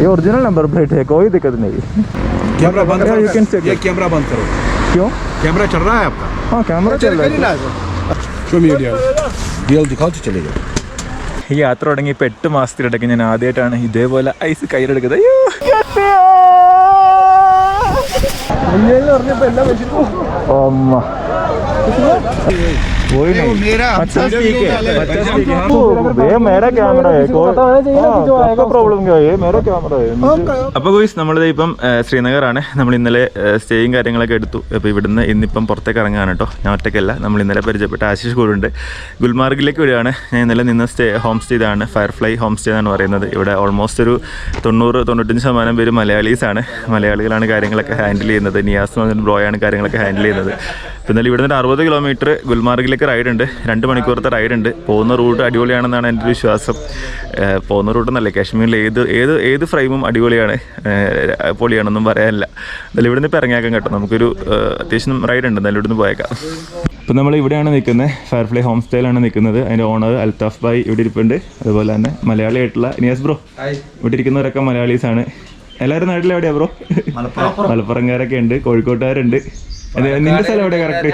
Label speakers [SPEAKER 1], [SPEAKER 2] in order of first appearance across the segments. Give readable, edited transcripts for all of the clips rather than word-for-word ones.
[SPEAKER 1] ये original number plate है, कोई दिक्कत नहीं।
[SPEAKER 2] कैमरा बंद करो,
[SPEAKER 1] you can check
[SPEAKER 2] ये
[SPEAKER 1] it.
[SPEAKER 2] कैमरा बंद करो।
[SPEAKER 1] क्यों?
[SPEAKER 2] कैमरा चल रहा है आपका?
[SPEAKER 1] हाँ कैमरा चल रहा है।
[SPEAKER 2] शो मी डीएल दिखाओ तो चले जाओ।
[SPEAKER 1] ഈ യാത്ര തുടങ്ങി ഇപ്പോൾ 8 മാസത്തിലിടയ്ക്ക് ഞാൻ ആദ്യമായിട്ടാണ് ഇതേപോലെ ഐസ് കയ്യിലെടുക്കുന്നത്. അയ്യോ അമ്മ वही नहीं अच्छा ठीक है ये मेरा कैमरा है कोई प्रॉब्लम क्या है, ये मेरा कैमरा है। അപ്പോൾ ഗോയ്സ് നമ്മളിത് ഇപ്പം ശ്രീനഗറാണ്. നമ്മൾ ഇന്നലെ സ്റ്റേയും കാര്യങ്ങളൊക്കെ എടുത്തു. അപ്പോൾ ഇവിടുന്ന് ഇന്നിപ്പം പുറത്തേക്ക് ഇറങ്ങാണ് കേട്ടോ. ഞാൻ ഒറ്റയ്ക്കല്ല, നമ്മൾ ഇന്നലെ പരിചയപ്പെട്ട ആശിഷ് കൂടുണ്ട്. ഗുൽമാർഗിലേക്ക് വരികയാണ്. ഞാൻ ഇന്നലെ നിന്ന് ഹോം സ്റ്റേ ഇതാണ്, ഫയർഫ്ലൈ ഹോം സ്റ്റേ എന്നാണ് പറയുന്നത്. ഇവിടെ ഓൾമോസ്റ്റ് ഒരു 90-95% പേര് മലയാളീസാണ്. മലയാളികളാണ് കാര്യങ്ങളൊക്കെ ഹാൻഡിൽ ചെയ്യുന്നത്. നിയാസ് എന്ന് പറഞ്ഞൊരു ബ്രോയാണ് കാര്യങ്ങളൊക്കെ ഹാൻഡിൽ ചെയ്യുന്നത്. പിന്നെ ഇവിടെ നിന്ന് 60 കിലോമീറ്റർ ഗുൽമാർഗിലേക്ക് റൈഡ് ഉണ്ട്. 2 മണിക്കൂറത്തെ റൈഡ് ഉണ്ട്. പോകുന്ന റൂട്ട് അടിപൊളിയാണെന്നാണ് എൻ്റെ ഒരു വിശ്വാസം. പോകുന്ന റൂട്ടെന്നല്ലേ, കാശ്മീരിൽ ഏത് ഫ്രെയിമും അടിപൊളിയാണ്, പൊളിയാണെന്നും പറയാനില്ല. എന്തായാലും ഇവിടുന്ന് ഇപ്പോൾ ഇറങ്ങിയേക്കാം കേട്ടോ. നമുക്കൊരു അത്യാവശ്യം റൈഡ് ഉണ്ട്, എന്തായാലും ഇവിടുന്ന് പോയേക്കാം. ഇപ്പം നമ്മൾ ഇവിടെയാണ് നിൽക്കുന്നത്, ഫയർഫ്ലൈ ഹോം സ്റ്റേയിലാണ് നിൽക്കുന്നത്. അതിൻ്റെ ഓണർ അൽത്താഫ് ഭായ് ഇവിടെ ഇരിപ്പുണ്ട്. അതുപോലെ തന്നെ മലയാളിയായിട്ടുള്ള നിയാസ് ബ്രോ. ഇവിടെ ഇരിക്കുന്നവരൊക്കെ മലയാളീസാണ്. എല്ലാവരും നാട്ടിലെവിടെയാണ് ബ്രോ? മലപ്പുറംകാരൊക്കെ ഉണ്ട്, കോഴിക്കോട്ടുകാരുണ്ട്. നിന്റെ സ്ഥലം എവിടെയാണ് കറക്റ്റ്?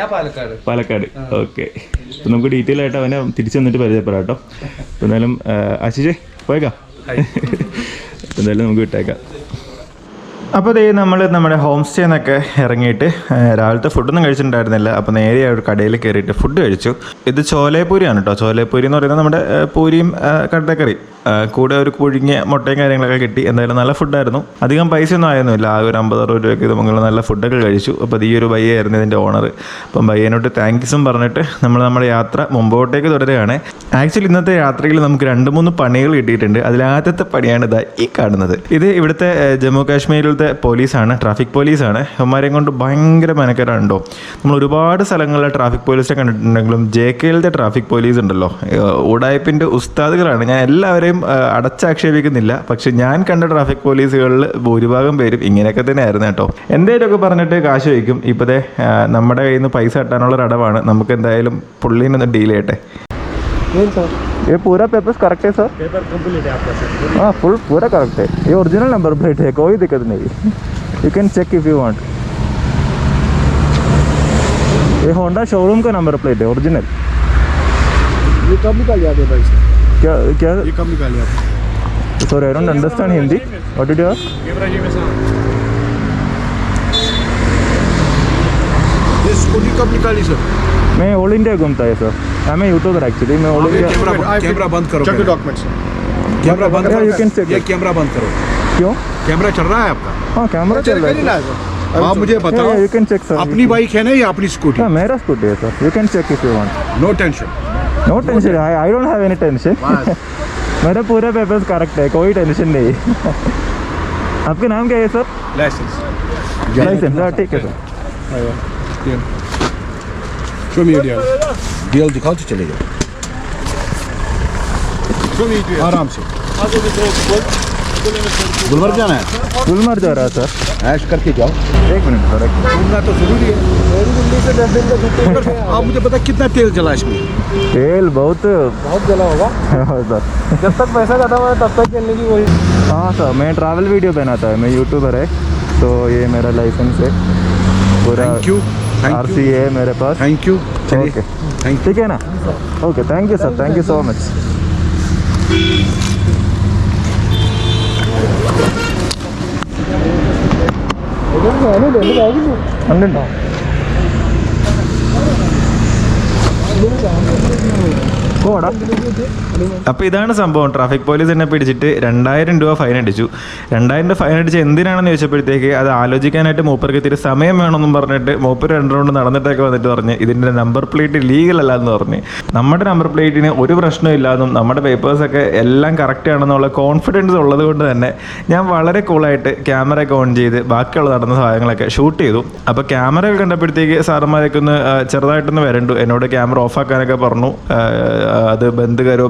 [SPEAKER 1] പാലക്കാട്. ഓക്കെ. അപ്പം നമുക്ക് ഡീറ്റെയിൽ ആയിട്ട് അവനെ തിരിച്ചു വന്നിട്ട് പരിചയപ്പെടാം കേട്ടോ. അപ്പം എന്തായാലും ആശിഷേ പോയേക്കാം. എന്തായാലും നമുക്ക് വിട്ടേക്കാം. അപ്പോൾ ദേ നമ്മൾ നമ്മുടെ ഹോം സ്റ്റേ എന്നൊക്കെ ഇറങ്ങിയിട്ട് രാവിലത്തെ ഫുഡൊന്നും കഴിച്ചിട്ടുണ്ടായിരുന്നില്ല. അപ്പോൾ നേരെ ഒരു കടയിൽ കയറിയിട്ട് ഫുഡ് കഴിച്ചു. ഇത് ചോലേപൂരിയാണ് കേട്ടോ. ചോലേപൂരി എന്ന് പറയുന്നത് നമ്മുടെ പൂരിയും കടലക്കറി കൂടെ ഒരു പുഴുങ്ങിയ മുട്ടയും കാര്യങ്ങളൊക്കെ കിട്ടി. എന്തായാലും നല്ല ഫുഡായിരുന്നു. അധികം പൈസ ഒന്നും ആയിരുന്നില്ല, ആകെ ഒരു 50-60 രൂപയ്ക്ക് നമുക്ക് നല്ല ഫുഡൊക്കെ കഴിച്ചു. അപ്പോൾ ഈ ഒരു ബയ്യായിരുന്നു ഇതിൻ്റെ ഓണർ. അപ്പം ബയ്യനോട്ട് താങ്ക്സും പറഞ്ഞിട്ട് നമ്മൾ നമ്മുടെ യാത്ര മുമ്പോട്ടേക്ക് തുടരുകയാണ്. ആക്ച്വലി ഇന്നത്തെ യാത്രയിൽ നമുക്ക് 2-3 പണികൾ കിട്ടിയിട്ടുണ്ട്. അതിലാദ്യത്തെ പണിയാണ് ഇതാ ഈ കാണുന്നത്. ഇത് ഇവിടുത്തെ ജമ്മു കാശ്മീരിലത്തെ പോലീസാണ്, ട്രാഫിക് പോലീസാണ്. അവന്മാരെയും കൊണ്ട് ഭയങ്കര മെനക്കെടാണ്ടോ. നമ്മൾ ഒരുപാട് സ്ഥലങ്ങളിലെ ട്രാഫിക് പോലീസിനെ കണ്ടിട്ടുണ്ടെങ്കിലും JKLത്തെ ട്രാഫിക് പോലീസ് ഉണ്ടല്ലോ, ഉടായ്പിൻ്റെ ഉസ്താദുകളാണ്. ഞാൻ എല്ലാവരെയും അടച്ചാക്ഷേപിക്കുന്നില്ല, പക്ഷെ ഞാൻ കണ്ട ട്രാഫിക് പോലീസുകളിൽ ഭൂരിഭാഗം പേരും ഇങ്ങനെയൊക്കെ തന്നെ ആയിരുന്നു കേട്ടോ. എന്തെങ്കിലുമൊക്കെ പറഞ്ഞിട്ട് കാശ് വയ്ക്കും. ഇപ്പോഴത്തെ നമ്മുടെ കയ്യിൽ നിന്ന് പൈസ കിട്ടാനുള്ള അടവാണ്. നമുക്ക് എന്തായാലും പുള്ളീനൊന്ന് ഡീൽ ചെയ്യട്ടെ. ये पूरा पेपर्स करेक्ट है सर? पेपर कंप्लीट है आपका सर? हाँ फुल पूरा करेक्ट है. ये ओरिजिनल नंबर प्लेट है, कोई दिक्कत नहीं. You can check if you want. ये होंडा शोरूम का नंबर प्लेट है, ओरिजिनल.
[SPEAKER 2] ये कब निकाल जाते भाई साहब?
[SPEAKER 1] क्या
[SPEAKER 2] ये कब निकाल जाते?
[SPEAKER 1] Sorry I don't understand Hindi. What did you ask?
[SPEAKER 2] ये स्कूटी कब निकाली सर?
[SPEAKER 1] मैं ऑल इंडिया घूमता है sir. I am YouTuber actually. मैं ऑल इंडिया.
[SPEAKER 2] कैमरा बंद करो. Check documents. कैमरा बंद करो.
[SPEAKER 1] You can check.
[SPEAKER 2] ये कैमरा बंद करो.
[SPEAKER 1] क्यों?
[SPEAKER 2] कैमरा चल रहा है आपका?
[SPEAKER 1] हाँ कैमरा चल रहा है.
[SPEAKER 2] आप मुझे बताओ.
[SPEAKER 1] You can check sir.
[SPEAKER 2] अपनी बाइक है ना या अपनी स्कूटी?
[SPEAKER 1] हाँ मेरा स्कूटी है sir. You can check if you want.
[SPEAKER 2] No tension.
[SPEAKER 1] No tension. I don't have any tension. मेरा पूरा पेपर्स करेक्ट है, कोई टेंशन नहीं. आपका नाम क्या है सर?
[SPEAKER 2] लाइसेंस.
[SPEAKER 1] हाँ ठीक है सर.
[SPEAKER 2] शो मी डीएल दिखाओ तो चले जाओ. आराम से. गुलमर्ग जाना है?
[SPEAKER 1] गुलमर्ग जा रहा है सर.
[SPEAKER 2] ऐश करके जाओ.
[SPEAKER 1] 1 मिनट सर.
[SPEAKER 2] घूमना तो जरूरी है. दिल्ली से 10 दिन का छुट्टी. आप मुझे पता कितना तेल जला इसमें?
[SPEAKER 1] तेल बहुत
[SPEAKER 2] जला होगा.
[SPEAKER 1] सर
[SPEAKER 2] जब तक पैसा खत्म है तब तक चलने की वही.
[SPEAKER 1] हाँ सर मैं ट्रैवल वीडियो बनाता है, मैं यूट्यूबर है. तो ये मेरा लाइसेंस है पूरा.
[SPEAKER 2] Thank you.
[SPEAKER 1] RC है मेरे पास.
[SPEAKER 2] Thank you.
[SPEAKER 1] ओके ठीक है ना. Okay thank you sir. Thank you so much. ഉണ്ടോ? പോടാ. അപ്പോൾ ഇതാണ് സംഭവം. ട്രാഫിക് പോലീസ് എന്നെ പിടിച്ചിട്ട് 2000 രൂപ ഫൈൻ അടിച്ചു. 2000 രൂപ ഫൈൻ അടിച്ച് എന്തിനാണെന്ന് ചോദിച്ചപ്പോഴത്തേക്ക് അത് ആലോചിക്കാനായിട്ട് മൂപ്പർക്ക് ഇത്തിരി സമയം വേണമെന്നും പറഞ്ഞിട്ട് മൂപ്പർ 2 റൗണ്ട് നടന്നിട്ടൊക്കെ വന്നിട്ട് പറഞ്ഞ് ഇതിൻ്റെ നമ്പർ പ്ലേറ്റ് ലീഗൽ അല്ല എന്ന് പറഞ്ഞ്. നമ്മുടെ നമ്പർ പ്ലേറ്റിന് ഒരു പ്രശ്നമില്ലാന്നും നമ്മുടെ പേപ്പേഴ്സൊക്കെ എല്ലാം കറക്റ്റ് ആണെന്നുള്ള കോൺഫിഡൻസ് ഉള്ളത് കൊണ്ട് തന്നെ ഞാൻ വളരെ കൂളായിട്ട് ക്യാമറയൊക്കെ ഓൺ ചെയ്ത് ബാക്കിയുള്ള നടന്ന സാധനങ്ങളൊക്കെ ഷൂട്ട് ചെയ്തു. അപ്പോൾ ക്യാമറ കണ്ടപ്പോഴത്തേക്ക് സാറന്മാരൊക്കെ ഒന്ന് ചെറുതായിട്ടൊന്ന് വരണ്ടു. എന്നോട് ക്യാമറ ഓഫാക്കാനൊക്കെ പറഞ്ഞു. അത് ബന്ദ് കരോ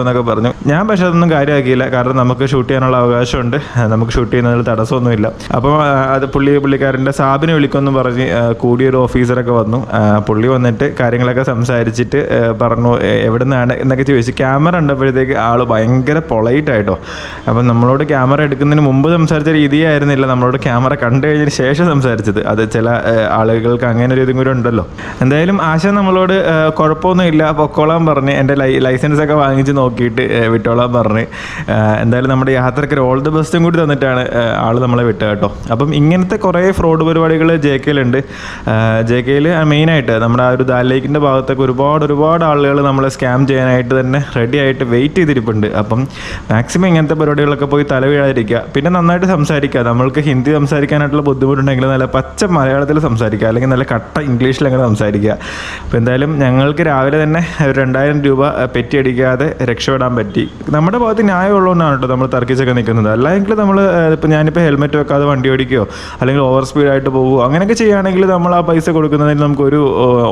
[SPEAKER 1] എന്നൊക്കെ പറഞ്ഞു. ഞാൻ പക്ഷെ അതൊന്നും കാര്യമാക്കിയില്ല, കാരണം നമുക്ക് ഷൂട്ട് ചെയ്യാനുള്ള അവകാശമുണ്ട്, നമുക്ക് ഷൂട്ട് ചെയ്യുന്നതിൽ തടസ്സമൊന്നുമില്ല. അപ്പോൾ അത് പുള്ളിക്കാരൻ്റെ സാബിനെ വിളിക്കുമെന്ന് പറഞ്ഞ് കൂടിയൊരു ഓഫീസറൊക്കെ വന്നു. പുള്ളി വന്നിട്ട് കാര്യങ്ങളൊക്കെ സംസാരിച്ചിട്ട് പറഞ്ഞു എവിടെ നിന്നാണ് എന്നൊക്കെ ചോദിച്ചു. ക്യാമറ ഉണ്ടപ്പോഴത്തേക്ക് ആൾ ഭയങ്കര പൊളൈറ്റായിട്ടോ. അപ്പം നമ്മളോട് ക്യാമറ എടുക്കുന്നതിന് മുമ്പ് സംസാരിച്ച രീതിയായിരുന്നില്ല നമ്മളോട് ക്യാമറ കണ്ടു കഴിഞ്ഞതിന് ശേഷം സംസാരിച്ചത്. അത് ചില ആളുകൾക്ക് അങ്ങനെ ഒരു ഇതും കൂടെ ഉണ്ടല്ലോ. എന്തായാലും ആശ നമ്മളോട് കുഴപ്പമൊന്നുമില്ല, പൊക്കോളാൻ പറഞ്ഞ് എൻ്റെ ലൈസൻസൊക്കെ വാങ്ങിച്ച് നോക്കിയിട്ട് വിട്ടോളാൻ പറഞ്ഞ്. എന്തായാലും നമ്മുടെ യാത്രയ്ക്ക് ഓൾ ദി ബെസ്റ്റും കൂടി തന്നിട്ടാണ് ആൾ നമ്മളെ വിട്ടത് കേട്ടോ. അപ്പം ഇങ്ങനത്തെ കുറേ ഫ്രോഡ് പരിപാടികൾ JKയിലുണ്ട്. JKയിൽ മെയിനായിട്ട് നമ്മുടെ ആ ഒരു ദാൽ ലേക്കിൻ്റെ ഭാഗത്തൊക്കെ ഒരുപാട് ആളുകൾ നമ്മളെ സ്കാം ചെയ്യാനായിട്ട് തന്നെ റെഡി ആയിട്ട് വെയിറ്റ് ചെയ്തിരിപ്പുണ്ട്. അപ്പം മാക്സിമം ഇങ്ങനത്തെ പരിപാടികളൊക്കെ പോയി തലവീഴാതിരിക്കുക. പിന്നെ നന്നായിട്ട് സംസാരിക്കുക. നമ്മൾക്ക് ഹിന്ദി സംസാരിക്കാനായിട്ടുള്ള ബുദ്ധിമുട്ടുണ്ടെങ്കിൽ നല്ല പച്ച മലയാളത്തിൽ സംസാരിക്കുക, അല്ലെങ്കിൽ നല്ല കട്ട ഇംഗ്ലീഷിൽ അങ്ങനെ സംസാരിക്കുക. അപ്പോൾ എന്തായാലും ഞങ്ങൾക്ക് രാവിലെ തന്നെ 2000 രൂപ പെറ്റി അടിക്കാതെ രക്ഷപ്പെടാൻ പറ്റി. നമ്മുടെ ഭാഗത്ത് ന്യായമുള്ളതുകൊണ്ടാണ് കേട്ടോ നമ്മൾ തർക്കിച്ചൊക്കെ നിൽക്കുന്നത്. അല്ലെങ്കിൽ നമ്മൾ ഞാനിപ്പോൾ ഹെൽമെറ്റ് വെക്കാതെ വണ്ടി ഓടിക്കുകയോ അല്ലെങ്കിൽ ഓവർ സ്പീഡായിട്ട് പോകുമോ അങ്ങനെയൊക്കെ ചെയ്യുകയാണെങ്കിൽ നമ്മൾ ആ പൈസ കൊടുക്കുന്നതിൽ നമുക്കൊരു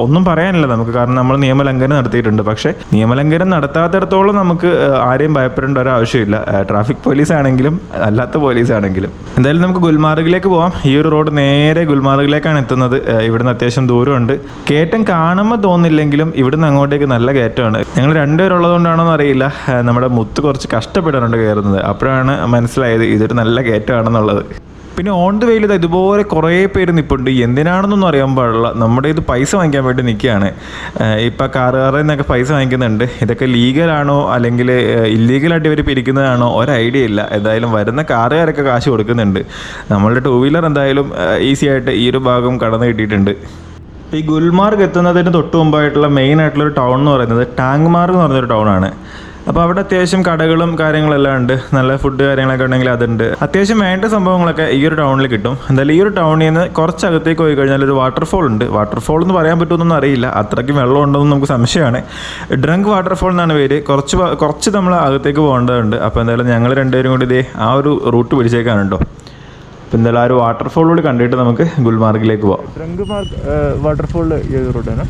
[SPEAKER 1] ഒന്നും പറയാനില്ല നമുക്ക്, കാരണം നമ്മൾ നിയമലംഘനം നടത്തിയിട്ടുണ്ട്. പക്ഷേ നിയമലംഘനം നടത്താത്തിടത്തോളം നമുക്ക് ആരെയും ഭയപ്പെടേണ്ട ഒരാവശ്യമില്ല, ട്രാഫിക് പോലീസ് ആണെങ്കിലും അല്ലാത്ത പോലീസ് ആണെങ്കിലും. എന്തായാലും നമുക്ക് ഗുൽമാർഗിലേക്ക് പോകാം. ഈ ഒരു റോഡ് നേരെ ഗുൽമാർഗിലേക്കാണ് എത്തുന്നത്. ഇവിടുന്ന് അത്യാവശ്യം ദൂരമുണ്ട്. കയറ്റം കാണുമ്പോൾ തോന്നില്ലെങ്കിലും ഇവിടുന്ന് അങ്ങോട്ടേക്ക് നല്ല കയറ്റമാണ്. ഞങ്ങൾ രണ്ടുപേരുള്ളതുകൊണ്ടാണോന്ന് അറിയില്ല, നമ്മുടെ മുത്ത് കുറച്ച് കഷ്ടപ്പെടാറുണ്ട് കയറുന്നത്. അപ്പോഴാണ് മനസ്സിലായത് ഇതൊരു നല്ല കയറ്റമാണെന്നുള്ളത്. പിന്നെ ഓൺ ദ വേയിൽ ഇതുപോലെ കുറേ പേര് നിൽപ്പുണ്ട്. എന്തിനാണെന്നൊന്നും അറിയാൻ പാടില്ല. നമ്മുടെ ഇത് പൈസ വാങ്ങിക്കാൻ വേണ്ടി നിൽക്കുകയാണ്. ഇപ്പം കാറുകാരിൽ നിന്നൊക്കെ പൈസ വാങ്ങിക്കുന്നുണ്ട്. ഇതൊക്കെ ലീഗലാണോ അല്ലെങ്കിൽ ഇല്ലീഗലായിട്ട് ഇവർ പിരിക്കുന്നതാണോ ഒരു ഐഡിയ ഇല്ല. എന്തായാലും വരുന്ന കാറുകാരൊക്കെ കാശ് കൊടുക്കുന്നുണ്ട്. നമ്മളുടെ 2 വീലർ എന്തായാലും ഈസി ആയിട്ട് ഈ ഒരു ഭാഗം കടന്നു കിട്ടിയിട്ടുണ്ട്. ഈ ഗുൽമാർഗ് എത്തുന്നതിന് തൊട്ട് മുമ്പായിട്ടുള്ള മെയിൻ ആയിട്ടുള്ളൊരു ടൗൺ എന്ന് പറയുന്നത് ടാങ്മാർഗ് എന്ന് പറഞ്ഞൊരു ടൗണാണ്. അപ്പോൾ അവിടെ അത്യാവശ്യം കടകളും കാര്യങ്ങളെല്ലാം ഉണ്ട്, നല്ല ഫുഡ് കാര്യങ്ങളൊക്കെ ഉണ്ടെങ്കിൽ അതുണ്ട്. അത്യാവശ്യം വേണ്ട സംഭവങ്ങളൊക്കെ ഈ ഒരു ടൗണിൽ കിട്ടും. എന്തായാലും ഈ ഒരു ടൗണിൽ നിന്ന് കുറച്ചകത്തേക്ക് പോയി കഴിഞ്ഞാൽ ഒരു വാട്ടർഫോൾ ഉണ്ട്. വാട്ടർഫോൾ എന്ന് പറയാൻ പറ്റുമെന്നൊന്നും അറിയില്ല, അത്രയ്ക്കും വെള്ളം ഉണ്ടെന്ന് നമുക്ക് സംശയമാണ്. ഡ്രങ്ക് വാട്ടർഫോൾ എന്നാണ് പേര്. കുറച്ച് നമ്മൾ അകത്തേക്ക് പോകേണ്ടതുണ്ട്. അപ്പോൾ എന്തായാലും ഞങ്ങൾ രണ്ടുപേരും കൂടി ഇതേ ആ ഒരു റൂട്ട് പിടിച്ചേക്കാണ് കേട്ടോ. അപ്പോൾ എന്തായാലും ആ ഒരു വാട്ടർഫോൾ കൂടി കണ്ടിട്ട് നമുക്ക് ഗുൽമാർഗിലേക്ക് പോവാം. ഡ്രങ്ക് വാട്ടർഫോളിൽ ഏത് റൂട്ടാണ്?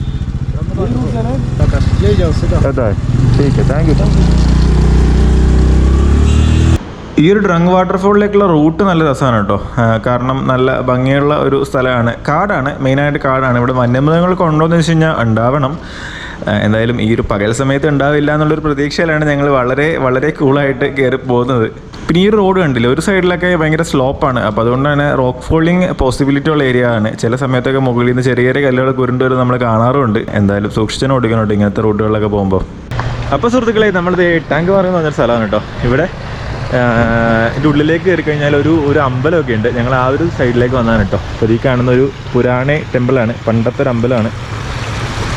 [SPEAKER 1] ഈ ഒരു ഡ്രങ്ക് വാട്ടർഫോളിലേക്കുള്ള റൂട്ട് നല്ല രസമാണ് കേട്ടോ. കാരണം നല്ല ഭംഗിയുള്ള ഒരു സ്ഥലമാണ്. കാടാണ്, മെയിനായിട്ട് കാടാണ്. ഇവിടെ വന്യമൃഗങ്ങൾക്ക് ഉണ്ടോ എന്ന് വെച്ച് കഴിഞ്ഞാൽ ഉണ്ടാവണം. എന്തായാലും ഈ ഒരു പകൽ സമയത്ത് ഉണ്ടാവില്ല എന്നുള്ളൊരു പ്രതീക്ഷയിലാണ് ഞങ്ങൾ വളരെ കൂളായിട്ട് കയറി പോകുന്നത്. പിന്നെ ഈ ഒരു റോഡ് കണ്ടില്ല, ഒരു സൈഡിലൊക്കെ ഭയങ്കര സ്ലോപ്പാണ്. അപ്പോൾ അതുകൊണ്ട് തന്നെ റോക്ക് ഫോളിങ് പോസിബിലിറ്റി ഉള്ള ഏരിയ ആണ്. ചില സമയത്തൊക്കെ മുകളിൽ നിന്ന് ചെറിയ കല്ലുകൾ ഉരുണ്ട് നമ്മൾ കാണാറുണ്ട്. എന്തായാലും സൂക്ഷിച്ചാണ് ഓടിക്കണം ഇങ്ങനത്തെ റൂട്ടുകളിലൊക്കെ പോകുമ്പോൾ. അപ്പോൾ സുഹൃത്തുക്കളെ, നമ്മളിത് ടാങ്ക്മാർഗ് എന്ന് പറഞ്ഞൊരു സ്ഥലമാണ് കേട്ടോ. ഇവിടെ ഇതിൻ്റെ ഉള്ളിലേക്ക് കയറി കഴിഞ്ഞാൽ ഒരു അമ്പലമൊക്കെ ഉണ്ട്. ഞങ്ങൾ ആ ഒരു സൈഡിലേക്ക് വന്നതാണ് കേട്ടോ. അപ്പോൾ ഈ കാണുന്ന ഒരു പുരാണ ടെമ്പിളാണ്, പണ്ടത്തെ ഒരു അമ്പലമാണ്.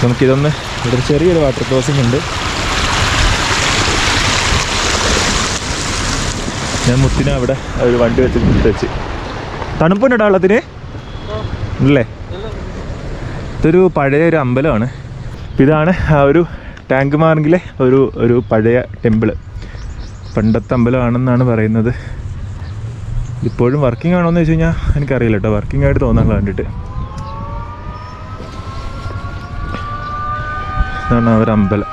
[SPEAKER 1] നമുക്കിതൊന്ന് ഇവിടെ ചെറിയൊരു വാട്ടർ ക്രോസിംഗ് ഉണ്ട്. ഞാൻ മുത്തിനെ അവിടെ ഒരു വണ്ടി വെച്ച് തണുപ്പുണ്ടോ വെള്ളത്തിന് അല്ലേ? ഇതൊരു പഴയൊരു അമ്പലമാണ്. ഇതാണ് ആ ഒരു ടാങ്ക്മാർഗിലെ ഒരു പഴയ ടെമ്പിള്. പണ്ടത്തെ അമ്പലമാണെന്നാണ് പറയുന്നത്. ഇപ്പോഴും വർക്കിംഗ് ആണോ എന്ന് വെച്ച് കഴിഞ്ഞാൽ എനിക്കറിയില്ല കേട്ടോ. വർക്കിംഗ് ആയിട്ട് തോന്നാനുള്ള കണ്ടിട്ട്. ഇതാണ് ആ ഒരു അമ്പലം.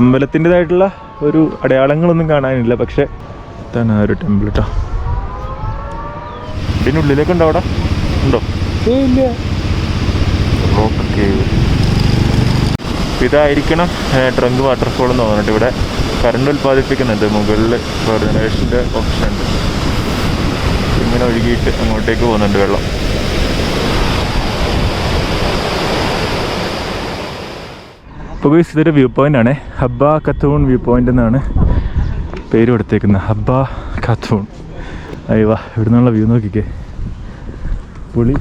[SPEAKER 1] അമ്പലത്തിൻ്റെതായിട്ടുള്ള ഒരു അടയാളങ്ങളൊന്നും കാണാനില്ല, പക്ഷെ ഇതാണ് ആ ഒരു ടെമ്പിൾ കേട്ടോ. ഇതിൻ്റെ ഉള്ളിലേക്കുണ്ടോ? അവിടെ ഉണ്ടോ? Rock cave. ഇതായിരിക്കണം ഡ്രങ്ക് വാട്ടർഫോൾ എന്ന് തോന്നിട്ട്. ഇവിടെ കറണ്ട് ഉൽപ്പാദിപ്പിക്കുന്നുണ്ട്. മുകളിൽ ജനറേഷൻ്റെ ഓപ്ഷൻ ഉണ്ട്. ഇങ്ങനെ ഒഴുകിയിട്ട് അങ്ങോട്ടേക്ക് പോകുന്നുണ്ട് വെള്ളം. ഇപ്പോൾ ഇതൊരു വ്യൂ പോയിൻ്റ് ആണ്. ഹബ്ബ ഖത്തൂൺ വ്യൂ പോയിൻ്റ് എന്നാണ് പേര് കൊടുത്തേക്കുന്നത്. ഹബ്ബ ഖത്തൂൺ. അയ്യവാ, ഇവിടെ നിന്നുള്ള വ്യൂ നോക്കിക്കേ, പുളി.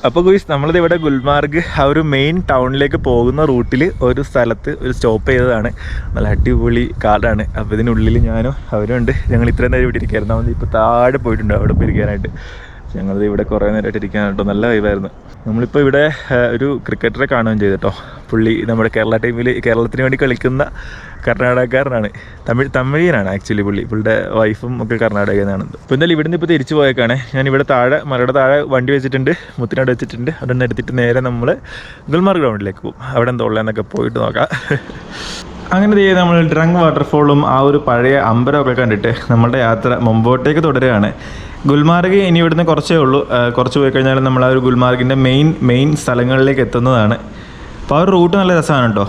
[SPEAKER 1] അപ്പോൾ ഗുയ്സ്, നമ്മളിത് ഇവിടെ ഗുൽമാർഗ് ആ ഒരു മെയിൻ ടൗണിലേക്ക് പോകുന്ന റൂട്ടിൽ ഒരു സ്ഥലത്ത് ഒരു സ്റ്റോപ്പ് ചെയ്തതാണ്. നല്ല അടിപൊളി കാടാണ്. അപ്പോൾ ഇതിനുള്ളിൽ ഞാനും അവരും ഉണ്ട്. ഞങ്ങൾ ഇത്രയും നേരം ഇവിടെ ഇരിക്കായിരുന്നു. നമ്മൾ ഇപ്പോൾ താഴെ പോയിട്ടുണ്ട് അവിടെ പോയി ഇരിക്കാനായിട്ട്. ഞങ്ങൾ ഇവിടെ കുറേ നേരമായിട്ട് ഇരിക്കാൻ കേട്ടോ, നല്ല വൈബായിരുന്നു. നമ്മളിപ്പോൾ ഇവിടെ ഒരു ക്രിക്കറ്ററെ കാണുകയും ചെയ്തു കേട്ടോ. പുള്ളി നമ്മുടെ കേരള ടീമിൽ കേരളത്തിന് വേണ്ടി കളിക്കുന്ന കർണാടകക്കാരനാണ്, തമിഴിയനാണ് ആക്ച്വലി. പുള്ളിയുടെ വൈഫും ഒക്കെ കർണാടകയിൽ നിന്നാണ്. അപ്പോൾ എന്തായാലും ഇവിടെ നിന്ന് ഇപ്പോൾ തിരിച്ചു പോയേക്കാണ്. ഞാൻ ഇവിടെ താഴെ മലയുടെ താഴെ വണ്ടി വെച്ചിട്ടുണ്ട്, മുത്തിനാട് വെച്ചിട്ടുണ്ട്. അവിടെ നിന്ന് എടുത്തിട്ട് നേരെ നമ്മൾ ഗുൽമാർഗ് ഗ്രൗണ്ടിലേക്ക് പോകും. അവിടെ എന്താ ഉള്ളതെന്നൊക്കെ പോയിട്ട് നോക്കാം. അങ്ങനെ നമ്മൾ ഡ്രങ്ക് വാട്ടർഫോളും ആ ഒരു പഴയ അമ്പലമൊക്കെ കണ്ടിട്ട് നമ്മളുടെ യാത്ര മുമ്പോട്ടേക്ക് തുടരുകയാണ്. ഗുൽമാർഗ് ഇനി ഇവിടുന്ന് കുറച്ചേ ഉള്ളൂ, കുറച്ച് പോയി കഴിഞ്ഞാൽ നമ്മൾ ആ ഒരു ഗുൽമാർഗിൻ്റെ മെയിൻ സ്ഥലങ്ങളിലേക്ക് എത്തുന്നതാണ്. അപ്പോൾ ആ ഒരു റൂട്ട് നല്ല രസമാണ് കേട്ടോ,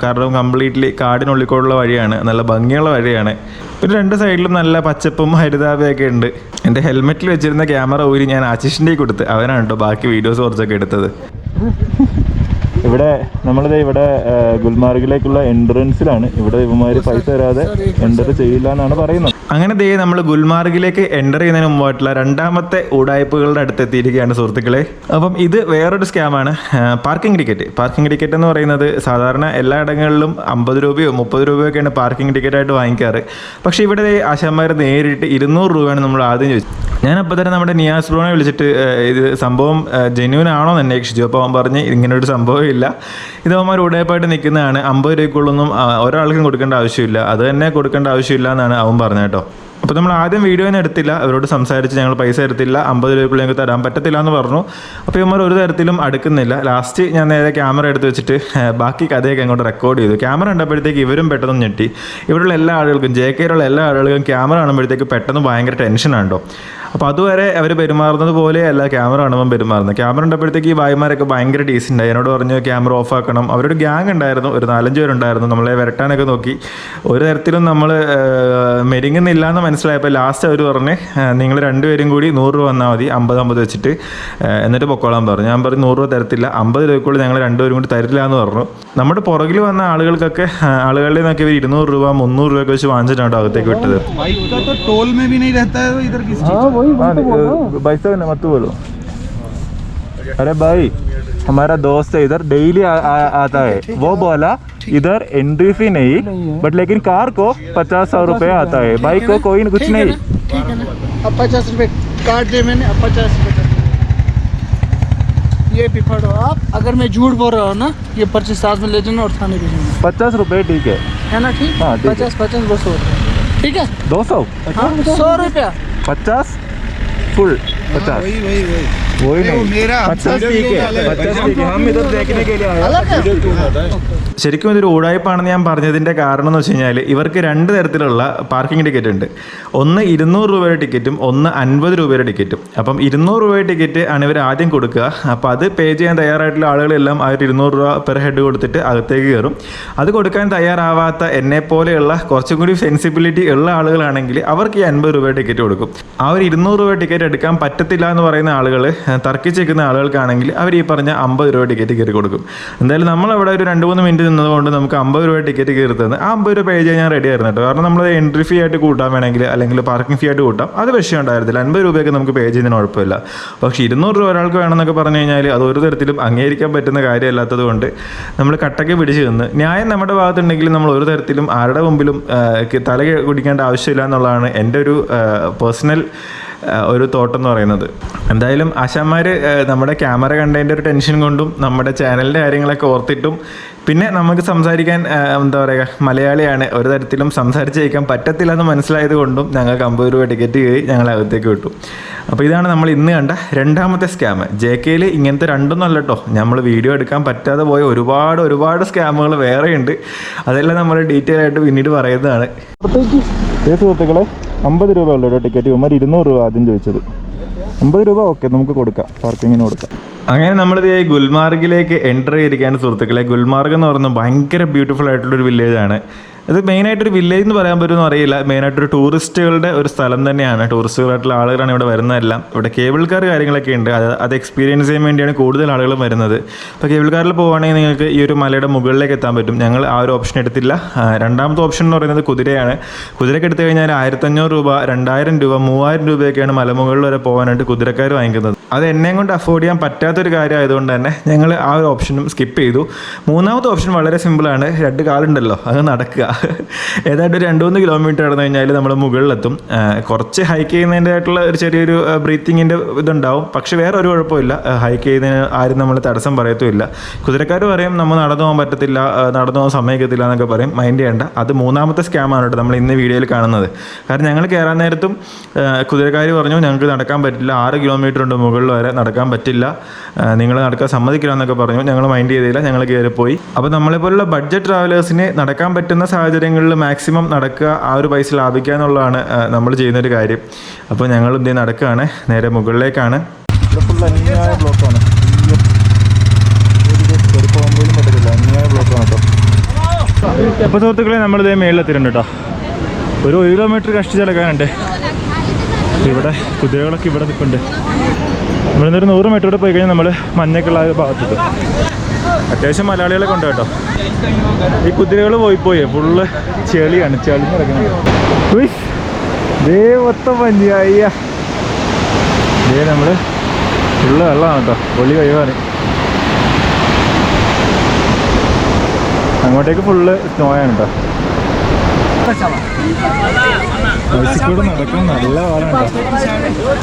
[SPEAKER 1] കാരണം കംപ്ലീറ്റ്ലി കാടിനുള്ളിൽ വഴിയാണ്, നല്ല ഭംഗിയുള്ള വഴിയാണ്. പിന്നെ രണ്ട് സൈഡിലും നല്ല പച്ചപ്പും ഹരിതാഭയൊക്കെ ഉണ്ട്. എൻ്റെ ഹെൽമെറ്റിൽ വെച്ചിരുന്ന ക്യാമറ ഊരി ഞാൻ ആശിഷിൻ്റെ കൊടുത്ത്, അവനാണ് കേട്ടോ ബാക്കി വീഡിയോസ് കുറച്ചൊക്കെ എടുത്തത്. ഇവിടെ നമ്മളിത് ഇവിടെ ഗുൽമാർഗിലേക്കുള്ള എൻട്രൻസിലാണ്. ഇവിടെ ഇവന്മാർ പൈസ തരാതെ എൻ്റർ ചെയ്യില്ല എന്നാണ് പറയുന്നത്. അങ്ങനെ നമ്മൾ ഗുൽമാർഗിലേക്ക് എൻ്റർ ചെയ്യുന്നതിന് മുമ്പായിട്ടുള്ള രണ്ടാമത്തെ ഉടായ്പകളുടെ അടുത്ത് എത്തിയിരിക്കുകയാണ് സുഹൃത്തുക്കളെ. അപ്പം ഇത് വേറൊരു സ്കാമാണ്, പാർക്കിംഗ് ടിക്കറ്റ് എന്ന് പറയുന്നത് സാധാരണ എല്ലായിടങ്ങളിലും 50 രൂപയോ 30 രൂപയൊക്കെയാണ് പാർക്കിംഗ് ടിക്കറ്റായിട്ട് വാങ്ങിക്കാറ്. പക്ഷേ ഇവിടെ ആശാന്മാർ നേരിട്ട് 200 രൂപയാണ് നമ്മൾ ആദ്യം ചോദിച്ചത്. ഞാനപ്പോൾ തന്നെ നമ്മുടെ നിയാസ് ബ്രോനെ വിളിച്ചിട്ട് ഇത് സംഭവം ജെന്യൂൻ ആണോ എന്ന് അന്വേഷിച്ചു. അപ്പോൾ അവൻ പറഞ്ഞ് ഇങ്ങനൊരു സംഭവം ഇല്ല, ഇത് അവന്മാർ ഉടയപ്പായിട്ട് നിൽക്കുന്നതാണ്, 50 രൂപയ്ക്കുള്ളൊന്നും ഒരാൾക്കും കൊടുക്കേണ്ട ആവശ്യമില്ല, അത് തന്നെ കൊടുക്കേണ്ട ആവശ്യമില്ല എന്നാണ് അവൻ പറഞ്ഞത് കേട്ടോ. അപ്പോൾ നമ്മൾ ആദ്യം വീഡിയോനെ എടുത്തില്ല, അവരോട് സംസാരിച്ച് ഞങ്ങൾ പൈസ എടുത്തില്ല, 50 രൂപയ്ക്കുള്ള ഞങ്ങൾക്ക് തരാൻ പറ്റത്തില്ല എന്ന് പറഞ്ഞു. അപ്പോൾ ഇവന്മാർ ഒരു തരത്തിലും അടുക്കുന്നില്ല. ലാസ്റ്റ് ഞാൻ നേരെ ക്യാമറ എടുത്ത് വെച്ചിട്ട് ബാക്കി കഥയൊക്കെ അങ്ങോട്ട് റെക്കോർഡ് ചെയ്തു. ക്യാമറ കണ്ടപ്പോഴത്തേക്ക് ഇവരും പെട്ടെന്ന് ഞെട്ടി. ഇവിടെയുള്ള എല്ലാ ആളുകൾക്കും, JKയിലുള്ള എല്ലാ ആളുകൾക്കും ക്യാമറ കാണുമ്പോഴത്തേക്ക് പെട്ടെന്ന് ഭയങ്കര ടെൻഷനാണോ. അപ്പോൾ അതുവരെ അവർ പെരുമാറുന്നത് പോലെയല്ല ക്യാമറ കാണുമ്പോൾ പെരുമാറുന്നത്. ക്യാമറ കണ്ടപ്പോഴത്തേക്ക് ഈ ഭായിമാരൊക്കെ ഭയങ്കര ഡീസൻ്റായി. എന്നോട് പറഞ്ഞു ക്യാമറ ഓഫ് ആക്കണം. അവരൊരു ഗ്യാങ് ഉണ്ടായിരുന്നു, ഒരു 4-5 പേരുണ്ടായിരുന്നു, നമ്മളെ വരട്ടാനൊക്കെ നോക്കി. ഒരു തരത്തിലും നമ്മൾ മെരുങ്ങുന്നില്ല എന്ന് മനസ്സിലായപ്പോൾ ലാസ്റ്റ് അവർ പറഞ്ഞ് നിങ്ങൾ 2 പേരും കൂടി 100 രൂപ വന്നാൽ മതി, 50 വെച്ചിട്ട്, എന്നിട്ട് പൊക്കോളാൻ പറഞ്ഞു. ഞാൻ പറഞ്ഞു 100 രൂപ തരത്തില്ല, 50 രൂപയ്ക്കുള്ളിൽ ഞങ്ങൾ 2 പേരും കൂടി തരില്ല എന്ന് പറഞ്ഞു. നമ്മുടെ പുറകിൽ വന്ന ആളുകളിൽ നിന്നൊക്കെ ഇവർ 200 രൂപ 300 രൂപയൊക്കെ വെച്ച് വാങ്ങിച്ചിട്ടാണ് അകത്തേക്ക് വിട്ടത്. पैसा मत बोलो. अरे भाई हमारा दोस्त है इधर, डेली आता है. वो बोला इधर एंट्री फी नहीं, बट लेकिन कार को 50-100 रुपये आता है, बाइक को कोई कुछ नहीं.
[SPEAKER 2] ठीक है ना, अब 50 रुपये काट दे मैंने, अब 50 रुपये ये भी पढ़ो आप. अगर मैं झूठ बोल रहा हूँ ना, ये पर्ची साथ में ले जाना और थाने पे जाना.
[SPEAKER 1] 50 रुपये ठीक है ना? ठीक. हाँ
[SPEAKER 2] 50 200 ठीक है.
[SPEAKER 1] 200
[SPEAKER 2] 100 रुपया
[SPEAKER 1] 50 फुल 50. वही नहीं, मेरा 50 ठीक है. हम इधर देखने के लिए आए. ശരിക്കും ഇതൊരു ഉടായ്പാണെന്ന് ഞാൻ പറഞ്ഞതിൻ്റെ കാരണം എന്ന് വെച്ച് കഴിഞ്ഞാൽ ഇവർക്ക് 2 തരത്തിലുള്ള പാർക്കിംഗ് ടിക്കറ്റ് ഉണ്ട്. ഒന്ന് 200 രൂപയുടെ ടിക്കറ്റും ഒന്ന് 50 രൂപയുടെ ടിക്കറ്റും. അപ്പം 200 രൂപയുടെ ടിക്കറ്റ് ആണ് ഇവർ ആദ്യം കൊടുക്കുക. അപ്പോൾ അത് പേ ചെയ്യാൻ തയ്യാറായിട്ടുള്ള ആളുകളെല്ലാം ആ 200 രൂപ പെർ ഹെഡ് കൊടുത്തിട്ട് അകത്തേക്ക് കയറും. അത് കൊടുക്കാൻ തയ്യാറാവാത്ത എന്നെപ്പോലെയുള്ള കുറച്ചും കൂടി സെൻസിബിലിറ്റി ഉള്ള ആളുകളാണെങ്കിൽ അവർക്ക് ഈ 50 രൂപയുടെ ടിക്കറ്റ് കൊടുക്കും. ആ ഒരു 200 രൂപ ടിക്കറ്റ് എടുക്കാൻ പറ്റത്തില്ല എന്ന് പറയുന്ന ആളുകൾ, തർക്കിച്ചേക്കുന്ന ആളുകൾക്കാണെങ്കിൽ അവർ ഈ പറഞ്ഞ 50 രൂപ ടിക്കറ്റ് കയറി കൊടുക്കും. എന്തായാലും നമ്മളവിടെ ഒരു 2-3 മിനിറ്റ് നിന്നതുകൊണ്ട് നമുക്ക് 50 രൂപ ടിക്കറ്റ് കയറി തന്ന് ആ 50 രൂപ പേ ചെയ്യാൻ ഞാൻ റെഡി ആയിരുന്നു കേട്ടോ. കാരണം നമ്മൾ എൻട്രി ഫീ ആയിട്ട് കൂട്ടാൻ വേണമെങ്കിൽ അല്ലെങ്കിൽ പാർക്കിംഗ് ഫീ ആയിട്ട് കൂട്ടാം, അത് വിഷയം ഉണ്ടായിരുന്നില്ല. 50 രൂപയൊക്കെ നമുക്ക് പേ ചെയ്യുന്നതിന് കുഴപ്പമില്ല. പക്ഷേ 200 രൂപ ഒരാൾക്ക് വേണമെന്നൊക്കെ പറഞ്ഞു കഴിഞ്ഞാൽ അത് ഒരു തരത്തിലും അംഗീകരിക്കാൻ പറ്റുന്ന കാര്യമല്ലാത്തത് കൊണ്ട് നമ്മൾ കട്ടയ്ക്ക് പിടിച്ച് നിന്ന് ന്യായം നമ്മുടെ ഭാഗത്തുണ്ടെങ്കിൽ നമ്മൾ ഒരു തരത്തിലും ആരുടെ മുമ്പിലും തല കുടിക്കേണ്ട ആവശ്യമില്ല എന്നുള്ളതാണ് എൻ്റെ ഒരു പേഴ്സണൽ ഒരു തോട്ടെന്ന് പറയുന്നത്. എന്തായാലും ആശാന്മാർ നമ്മുടെ ക്യാമറ കണ്ടതിൻ്റെ ഒരു ടെൻഷൻ കൊണ്ടും നമ്മുടെ ചാനലിൻ്റെ കാര്യങ്ങളൊക്കെ ഓർത്തിട്ടും പിന്നെ നമുക്ക് സംസാരിക്കാൻ എന്താ പറയുക, മലയാളിയാണ്, ഒരു തരത്തിലും സംസാരിച്ചേക്കാൻ പറ്റത്തില്ല എന്ന് മനസ്സിലായത് കൊണ്ടും ഞങ്ങൾക്ക് 50 രൂപ ടിക്കറ്റ് കയറി ഞങ്ങൾ അകത്തേക്ക് വിട്ടു. അപ്പോൾ ഇതാണ് നമ്മൾ ഇന്ന് കണ്ട രണ്ടാമത്തെ സ്കാം. JKയിൽ ഇങ്ങനത്തെ രണ്ടൊന്നും അല്ല കേട്ടോ, നമ്മൾ വീഡിയോ എടുക്കാൻ പറ്റാതെ പോയ ഒരുപാട് സ്കാമുകൾ വേറെയുണ്ട്. അതെല്ലാം നമ്മൾ ഡീറ്റെയിൽ ആയിട്ട് പിന്നീട് പറയുന്നതാണ്. സുഹൃത്തുക്കളെ 50 രൂപ ഉള്ള ടിക്കറ്റ് ഇവന്മാർ 200 രൂപ ആദ്യം ചോദിച്ചത്. 50 രൂപ ഓക്കെ, നമുക്ക് കൊടുക്കാം, പാർക്കിങ്ങിന് കൊടുക്കാം. അങ്ങനെ നമ്മളിത് ഗുൽമാർഗിലേക്ക് എൻ്റർ ചെയ്തിരിക്കുകയാണ് സുഹൃത്തുക്കളെ. ഗുൽമാർഗ് എന്ന് പറയുന്നത് ഭയങ്കര ബ്യൂട്ടിഫുൾ ആയിട്ടുള്ളൊരു വില്ലേജാണ്. ഇത് മെയിനായിട്ടൊരു വില്ലേജ് എന്ന് പറയാൻ പറ്റുമെന്ന് അറിയില്ല, മെയിനായിട്ടൊരു ടൂറിസ്റ്റുകളുടെ ഒരു സ്ഥലം തന്നെയാണ്. ടൂറിസ്റ്റുകളായിട്ടുള്ള ആളുകളാണ് ഇവിടെ വരുന്നതെല്ലാം. ഇവിടെ കേബിൾ കാർ കാര്യങ്ങളൊക്കെ ഉണ്ട്, അത് എക്സ്പീരിയൻസ് ചെയ്യാൻ വേണ്ടിയാണ് കൂടുതൽ ആളുകളും വരുന്നത്. അപ്പോൾ കേബിൾ കാറിൽ പോകുകയാണെങ്കിൽ നിങ്ങൾക്ക് ഈ ഒരു മലയുടെ മുകളിലേക്ക് എത്താൻ പറ്റും. ഞങ്ങൾ ആ ഒരു ഓപ്ഷൻ എടുത്തില്ല. രണ്ടാമത്തെ ഓപ്ഷൻ എന്ന് പറയുന്നത് കുതിരയാണ്. കുതിരയ്ക്ക് എടുത്തു കഴിഞ്ഞാൽ 1500 രൂപ 2000 രൂപ 3000 രൂപയൊക്കെയാണ് മലമുകളിൽ വരെ പോകാനായിട്ട് കുതിരക്കാർ വാങ്ങിക്കുന്നത്. അത് എന്നെയും കൊണ്ട് അഫോർഡ് ചെയ്യാൻ പറ്റാത്തൊരു കാര്യം ആയതുകൊണ്ട് തന്നെ ഞങ്ങൾ ആ ഒരു ഓപ്ഷനും സ്കിപ്പ് ചെയ്തു. മൂന്നാമത്തെ ഓപ്ഷൻ വളരെ സിമ്പിളാണ്, 2 കാലുണ്ടല്ലോ, അത് നടക്കുക. ഏതാണ്ട് 2-3 കിലോമീറ്റർ നടന്നു കഴിഞ്ഞാൽ നമ്മൾ മുകളിലെത്തും. കുറച്ച് ഹൈക്ക് ചെയ്യുന്നതിൻ്റെതായിട്ടുള്ള ഒരു ചെറിയൊരു ബ്രീത്തിങ്ങിൻ്റെ ഇതുണ്ടാവും. പക്ഷേ വേറെ ഒരു കുഴപ്പമില്ല. ഹൈക്ക് ചെയ്യുന്നതിന് ആരും നമ്മൾ തടസ്സം പറയത്തുമില്ല. കുതിരക്കാർ പറയും നമ്മൾ നടന്നു പോകാൻ പറ്റത്തില്ല, നടന്നു പോകാൻ സമ്മതിക്കത്തില്ല എന്നൊക്കെ പറയും. മൈൻഡ് ചെയ്യേണ്ട, അത് 3ാമത്തെ സ്കാമാണ് കേട്ടോ നമ്മൾ ഇന്ന് വീഡിയോയിൽ കാണുന്നത്. കാരണം ഞങ്ങൾ കയറാൻ നേരത്തും കുതിരക്കാർ പറഞ്ഞു ഞങ്ങൾക്ക് നടക്കാൻ പറ്റില്ല, 6 കിലോമീറ്റർ ഉണ്ട് മുകളിൽ വരെ, നടക്കാൻ പറ്റില്ല, നിങ്ങൾ നടക്കാൻ സമ്മതിക്കില്ല എന്നൊക്കെ പറഞ്ഞു. ഞങ്ങൾ മൈൻഡ് ചെയ്തില്ല, ഞങ്ങൾ കയറിപ്പോയി. അപ്പോൾ നമ്മളെപ്പോലുള്ള ബഡ്ജറ്റ് ട്രാവലേഴ്സിന് നടക്കാൻ പറ്റുന്ന സാഹചര്യങ്ങളിൽ മാക്സിമം നടക്കുക, ആ ഒരു പൈസ ലാഭിക്കുക എന്നുള്ളതാണ് നമ്മൾ ചെയ്യുന്നൊരു കാര്യം. അപ്പോൾ ഞങ്ങൾ എന്ത് നടക്കുകയാണ്, നേരെ മുകളിലേക്കാണ്. ഇവിടെ ഫുൾ അന്യായ ബ്ലോക്കാണ്. പോകുമ്പോഴും പറ്റത്തില്ല, അന്യായ ബ്ലോക്കാണ് കേട്ടോ. അപ്പോൾ സുഹൃത്തുക്കളെ നമ്മളിതേ മേളിലെത്തിയിട്ടുണ്ട് കേട്ടോ. ഒരു 1 കിലോമീറ്റർ കഷ്ടിച്ചെടുക്കാനുണ്ട്. ഇവിടെ കുതിരകളൊക്കെ ഇവിടെ നിൽക്കുന്നുണ്ട്. ഇവിടെ നിന്നൊരു 100 മീറ്റർ കൂടെ പോയി കഴിഞ്ഞാൽ നമ്മൾ മഞ്ഞക്കുള്ള ഒരു ഭാഗത്തെത്തും. അത്യാവശ്യം മലയാളികളൊക്കെ ഉണ്ട് കേട്ടോ. ഈ കുതിരകൾ പോയി ഫുള്ള് ചെളിയാണ്, ചെളി നടക്കുന്നത്. ദേ മൊത്തം മഞ്ഞ്, അയ്യ ദേ നമ്മൾ ഫുള്ള് വെള്ളമാണ് കേട്ടോ. പൊളി കഴിവാണ്. അങ്ങോട്ടേക്ക് ഫുള്ള് സ്നോയാണ് കേട്ടോ. ബൈസിക്കൂടെ നടക്കാൻ നല്ല പാടാണ് കേട്ടോ.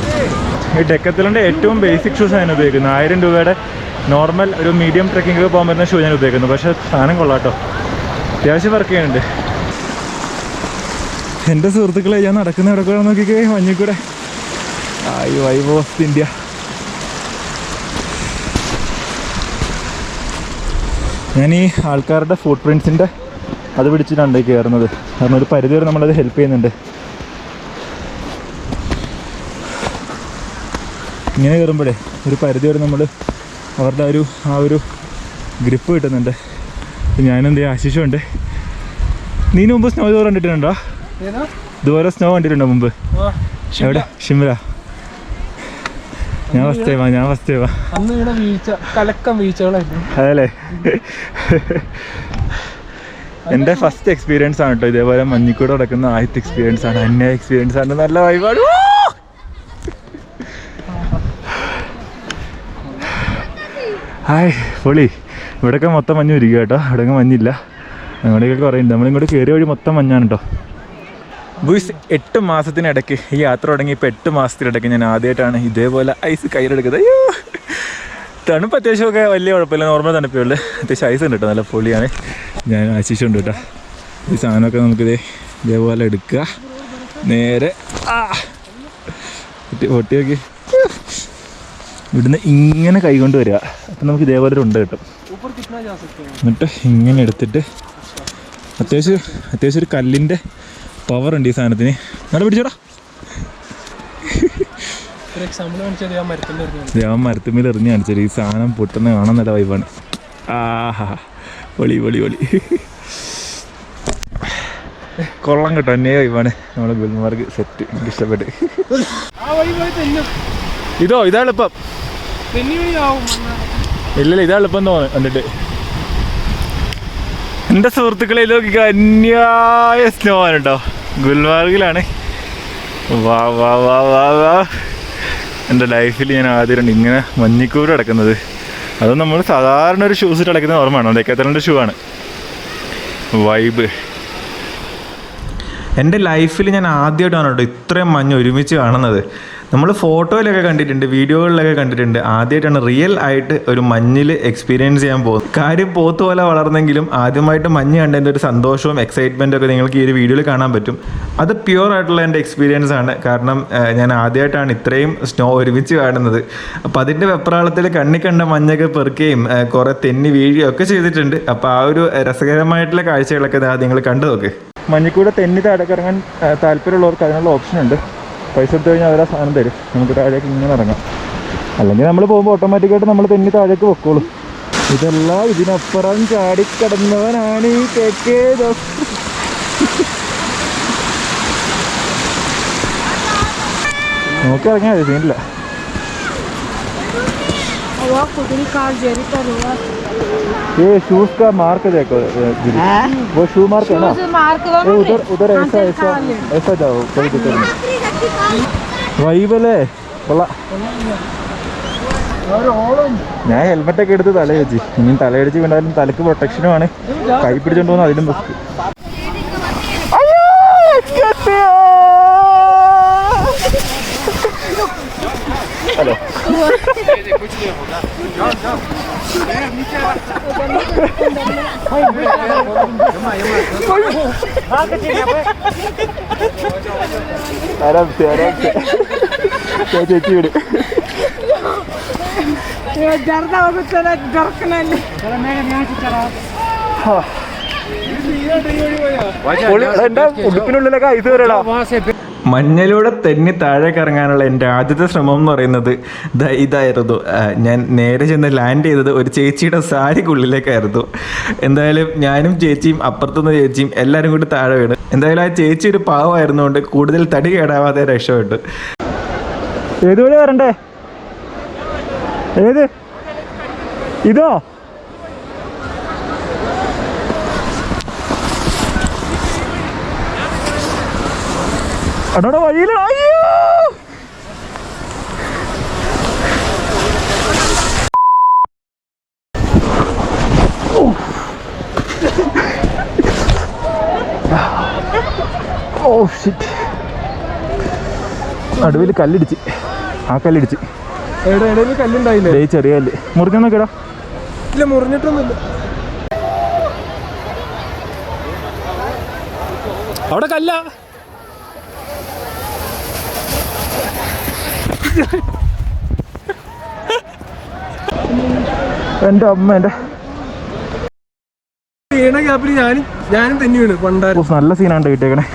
[SPEAKER 1] ഈ ഡെക്കത്തലിൻ്റെ ഏറ്റവും ബേസിക് ഷൂസ് ഞാൻ ഉപയോഗിക്കുന്നത്. 1000 രൂപയുടെ നോർമൽ ഒരു മീഡിയം ട്രെക്കിംഗ് പോകാൻ പറ്റുന്ന ഷൂ ഞാൻ ഉപയോഗിക്കുന്നു. പക്ഷേ സാധനം കൊള്ളാം കേട്ടോ, അത്യാവശ്യം വർക്ക് ചെയ്യുന്നുണ്ട്. എൻ്റെ സുഹൃത്തുക്കളെ ഞാൻ നടക്കുന്ന ഇവിടെ കൂടെ നോക്കിക്കേ, മഞ്ഞിക്കൂടെ. Vibe of India. ഞാൻ ഈ ആൾക്കാരുടെ ഫുട് പ്രിൻസിൻ്റെ അത് പിടിച്ചിട്ടുണ്ട് കയറുന്നത്. കാരണം ഒരു പരിധി വരെ നമ്മളത് ഹെൽപ്പ് ചെയ്യുന്നുണ്ട്. ഇങ്ങനെ കയറുമ്പോഴേ ഒരു പരിധി വരെ നമ്മൾ അവരുടെ ആ ഒരു ഗ്രിപ്പ് കിട്ടുന്നുണ്ട്. ഞാനെന്ത് ആശിഷുണ്ട്. നീ മുമ്പ് സ്നോ ഇതുപോലെ കണ്ടിട്ടുണ്ടോ? ഇതുപോലെ സ്നോ കണ്ടിട്ടുണ്ടോ മുമ്പ്? എവിടെ? ഷിംല. ഞാൻ ഫസ്റ്റ് ടൈമാ. അതല്ലേ, എൻ്റെ ഫസ്റ്റ് എക്സ്പീരിയൻസ് ആണ് കേട്ടോ. ഇതേപോലെ മഞ്ഞിക്കൂടെ നടക്കുന്ന ആദ്യത്തെ എക്സ്പീരിയൻസ് ആണ്, അന്യ എക്സ്പീരിയൻസ് ആണ്. നല്ല വൈബാണ്. ഹായ് പൊളി. ഇവിടെയൊക്കെ മൊത്തം മഞ്ഞ് ഒരുക്കുക കേട്ടോ. ഇവിടെയൊക്കെ മഞ്ഞില്ല, അങ്ങോട്ടേക്ക് കുറേ ഉണ്ട്. നമ്മളിങ്ങോട്ട് കയറിയ വഴി മൊത്തം മഞ്ഞാണ് കേട്ടോ. ബൂയ്സ് 8 മാസത്തിനിടയ്ക്ക് ഈ യാത്ര തുടങ്ങി. ഇപ്പോൾ 8 മാസത്തിനിടയ്ക്ക് ഞാൻ ആദ്യമായിട്ടാണ് ഇതേപോലെ ഐസ് കയ്യിലെടുക്കുന്നത്. അയ്യോ, തണുപ്പ് അത്യാവശ്യമൊക്കെ വലിയ കുഴപ്പമില്ല, നോർമൽ തണുപ്പേ ഉള്ളൂ. അത്യാവശ്യം ഐസ് ഉണ്ട് കേട്ടോ, നല്ല പൊളിയാണ്. ഞാൻ ആശിച്ചുണ്ട് കേട്ടോ. ഈ സാധനമൊക്കെ നമുക്കിത് ഇതേപോലെ എടുക്കുക, നേരെ പൊട്ടി നോക്കി ഇവിടുന്ന് ഇങ്ങനെ കൈകൊണ്ട് വരിക. അപ്പം നമുക്ക് ഇതേപോലെ ഒരു ഉണ്ട് കിട്ടും. എന്നിട്ട് ഇങ്ങനെ എടുത്തിട്ട് അത്യാവശ്യം ഒരു കല്ലിൻ്റെ പവർ ഉണ്ട് ഈ സാധനത്തിന്. നല്ല പിടിച്ചോടാ. ഞാൻ മരത്തുമ്മേൽ എറിഞ്ഞ് കാണിച്ചത്. ഈ സാധനം പൊട്ടുന്ന കാണാൻ നല്ല വൈബാണ്. ആഹാ, പൊളി കൊള്ളം കേട്ടോ, അന്യ വൈബാണ്. നമ്മളെ ഗുൽമാർഗ് സെറ്റ് എനിക്ക് ഇഷ്ടപ്പെട്ട്. ഇതാ എളുപ്പം. ഇല്ല ഇതാ എളുപ്പം തോന്നുന്നു കണ്ടിട്ട്. എൻ്റെ സുഹൃത്തുക്കളെ നോക്കിക്കോ, അന്യായ സ്നോ ആണ് കേട്ടോ. ഗുൽമാർഗിലാണ്. വാ എൻ്റെ ലൈഫിൽ ഞാൻ ആദ്യമായിട്ടുണ്ട് ഇങ്ങനെ മഞ്ഞിക്കൂട് കിടക്കുന്നത്. അത് നമ്മൾ സാധാരണ ഒരു ഷൂസ് ഇട്ട് അടയ്ക്കുന്ന ഓർമ്മയാണ്. ഡെക്കാത്തലിൻ്റെ ഷൂ ആണ്. വൈബ്. എൻ്റെ ലൈഫിൽ ഞാൻ ആദ്യമായിട്ടാണ് കേട്ടോ ഇത്രയും മഞ്ഞ് ഒരുമിച്ച് കാണുന്നത്. നമ്മൾ ഫോട്ടോയിലൊക്കെ കണ്ടിട്ടുണ്ട്, വീഡിയോകളിലൊക്കെ കണ്ടിട്ടുണ്ട്. ആദ്യമായിട്ടാണ് റിയൽ ആയിട്ട് ഒരു മഞ്ഞിൽ എക്സ്പീരിയൻസ് ചെയ്യാൻ പോകുന്നത്. കാര്യം പോത്ത് പോലെ വളർന്നെങ്കിലും ആദ്യമായിട്ട് മഞ്ഞ് കണ്ടതിൻ്റെ ഒരു സന്തോഷവും എക്സൈറ്റ്മെൻറ്റും ഒക്കെ നിങ്ങൾക്ക് ഈ ഒരു വീഡിയോയിൽ കാണാൻ പറ്റും. അത് പ്യുവർ ആയിട്ടുള്ള എൻ്റെ എക്സ്പീരിയൻസ് ആണ്. കാരണം ഞാൻ ആദ്യമായിട്ടാണ് ഇത്രയും സ്നോ ഒരുമിച്ച് കാണുന്നത്. അപ്പോൾ അതിൻ്റെ വെപ്രാളത്തിൽ കണ്ണി കണ്ട മഞ്ഞൊക്കെ പെറുക്കുകയും കുറേ തെന്നി വീഴുകയും ഒക്കെ ചെയ്തിട്ടുണ്ട്. അപ്പോൾ ആ ഒരു രസകരമായിട്ടുള്ള കാഴ്ചകളൊക്കെ നിങ്ങൾ കണ്ടു നോക്ക്. മഞ്ഞിക്കൂടെ തെന്നി താഴേക്ക് ഇറങ്ങാൻ താല്പര്യമുള്ളവർക്ക് അതിനുള്ള ഓപ്ഷൻ ഉണ്ട്. പൈസ എടുത്തു കഴിഞ്ഞാൽ അവരാ സാധനം തരും, നമുക്ക് താഴേക്ക് ഇങ്ങനെ ഇറങ്ങാം. അല്ലെങ്കിൽ നമ്മൾ പോകുമ്പോൾ ഓട്ടോമാറ്റിക്കായിട്ട് നമ്മൾ തെന്നി താഴേക്ക് വെക്കോളും. ഇതെല്ലാം ഇതിനപ്പുറം ചാടിക്കടന്നവനാണ് ഈ KK ദോസ്. നോക്കി ഇറങ്ങിയാൽ മതി, സീനില്ല. ये शूज का मार्क देखो, वो शू मार्क है ना, उधर ऐसा जाओ, कोई दिक्कत नहीं. വൈബല്ലേ, കൊള്ളാം. ഞാൻ ഹെൽമെറ്റൊക്കെ എടുത്ത് തല വെച്ച്, ഇനി തലയടിച്ച് വീണ്ടാലും തലക്ക് പ്രൊട്ടക്ഷനുമാണ്. കൈ പിടിച്ചോണ്ട് പോകുന്ന അതിലും ബെസ്റ്റ്. आराम से ചേച്ചി വിട്. ഉടുപ്പിനുള്ളിലൊക്കെ ഐസ് വരടാ. മഞ്ഞിലൂടെ തെന്നി താഴേക്ക് ഇറങ്ങാനുള്ള എൻ്റെ ആദ്യത്തെ ശ്രമം എന്ന് പറയുന്നത് ഇതായിരുന്നു. ഞാൻ നേരെ ചെന്ന് ലാൻഡ് ചെയ്തത് ഒരു ചേച്ചിയുടെ സാരിക്കുള്ളിലേക്കായിരുന്നു. എന്തായാലും ഞാനും ചേച്ചിയും അപ്പുറത്തുനിന്ന് ചേച്ചിയും എല്ലാവരും കൂടി താഴെ വീണ്. എന്തായാലും ആ ചേച്ചി ഒരു പാവമായിരുന്നുകൊണ്ട് കൂടുതൽ തടി കേടാവാതെ രക്ഷപ്പെട്ടു. ഏത് വഴി വരണ്ടേ? ഏത് ഇതോ? അടോടെ വഴിയില. നടുവിൽ കല്ലിടിച്ച്. ആ കല്ലിടിച്ച്
[SPEAKER 2] ഇടയിൽ കല്ലുണ്ടായില്ലേ?
[SPEAKER 1] ചെറിയ കല്ല് മുറിഞ്ഞൊന്നൊക്കെടാ.
[SPEAKER 2] ഇല്ല, മുറിഞ്ഞിട്ടൊന്നുമില്ല. അവിടെ കല്ല.
[SPEAKER 1] എൻ്റെ അമ്മ എൻ്റെ
[SPEAKER 2] വീണ ഗ്യാപ്പിൽ ഞാനും തന്നെ വീണ് പണ്ടായിരുന്നു.
[SPEAKER 1] നല്ല സീനാണ്ട് കിട്ടിയേക്കണേ.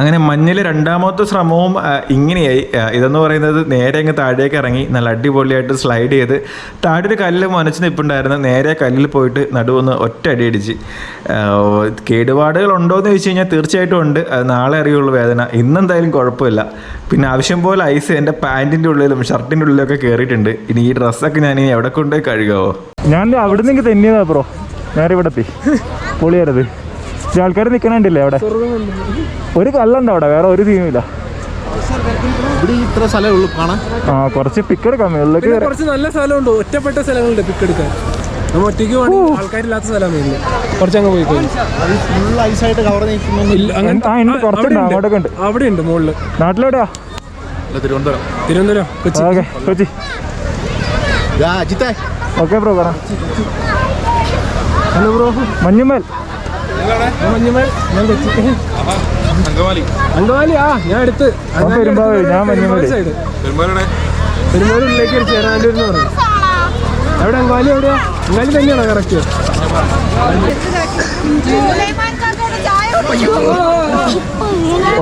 [SPEAKER 1] അങ്ങനെ മഞ്ഞിൽ രണ്ടാമത്തെ ശ്രമവും ഇങ്ങനെയായി. ഇതെന്ന് പറയുന്നത് നേരെ അങ്ങ് താഴേക്ക് ഇറങ്ങി നല്ല അടിപൊളിയായിട്ട് സ്ലൈഡ് ചെയ്ത് താഴെ ഒരു കല്ല് മനച്ച് നിൽപ്പുണ്ടായിരുന്നു. നേരെ കല്ലിൽ പോയിട്ട് നടുവൊന്ന് ഒറ്റ അടി അടിച്ച്. കേടുപാടുകൾ ഉണ്ടോ എന്ന് ചോദിച്ചു കഴിഞ്ഞാൽ തീർച്ചയായിട്ടും ഉണ്ട്. നാളെ അറിയുള്ളൂ വേദന. ഇന്നെന്തായാലും കുഴപ്പമില്ല. പിന്നെ ആവശ്യം പോലെ ഐസ് എൻ്റെ പാൻറ്റിൻ്റെ ഉള്ളിലും ഷർട്ടിൻ്റെ ഉള്ളിലൊക്കെ കയറിയിട്ടുണ്ട്. ഇനി ഈ ഡ്രസ്സൊക്കെ ഞാൻ ഇനി എവിടെ കൊണ്ടുപോയി കഴുകാവോ? ഞാൻ അവിടെ നിന്ന് തെന്നിയതാ ബ്രോ. നേരെ ഇവിടെ എത്തി. പൊളിയരുത്. ആൾക്കാർ നിൽക്കണുണ്ടല്ലേ അവിടെ? ഒരു കല്ലുണ്ട് അവിടെ, വേറെ ഒരു സീനുമില്ല.
[SPEAKER 2] ഇത്ര സ്ഥലമേ ഉള്ളൂ കാണാൻ.
[SPEAKER 1] ആ കുറച്ച് പിക്ക് എടുക്കാം.
[SPEAKER 2] കുറച്ച് നല്ല സ്ഥലമുണ്ട്, ഒറ്റപ്പെട്ട സ്ഥലങ്ങളുണ്ട് പിക്ക് എടുക്കാൻ. നമ്മൾ ഒറ്റയ്ക്ക് ആൾക്കാരില്ലാത്ത സ്ഥലമാണ്. കുറച്ചങ്ങ് പോയി
[SPEAKER 1] അങ്ങോട്ടൊക്കെ ഉണ്ട്.
[SPEAKER 2] അവിടെ ഉണ്ട് മുകളില്.
[SPEAKER 1] നാട്ടിലെവിടെയാ?
[SPEAKER 2] തിരുവനന്തപുരം
[SPEAKER 1] കൊച്ചി. Okay bro. കാണാം.
[SPEAKER 2] Hello bro.
[SPEAKER 1] മഞ്ഞുമൽ.
[SPEAKER 2] ഞാൻ അങ്കമാലി. ഞാൻ അടുത്ത്
[SPEAKER 1] ഞാൻ മഞ്ഞുമൽ.
[SPEAKER 2] പെരുമ്പാവൂരിലേക്ക് ചേരാനൂർ എന്ന് പറയും. എവിടെ അങ്കമാലി? എവിടെയാ? അങ്കമാലി തന്നെയാണോ കറക്റ്റ്?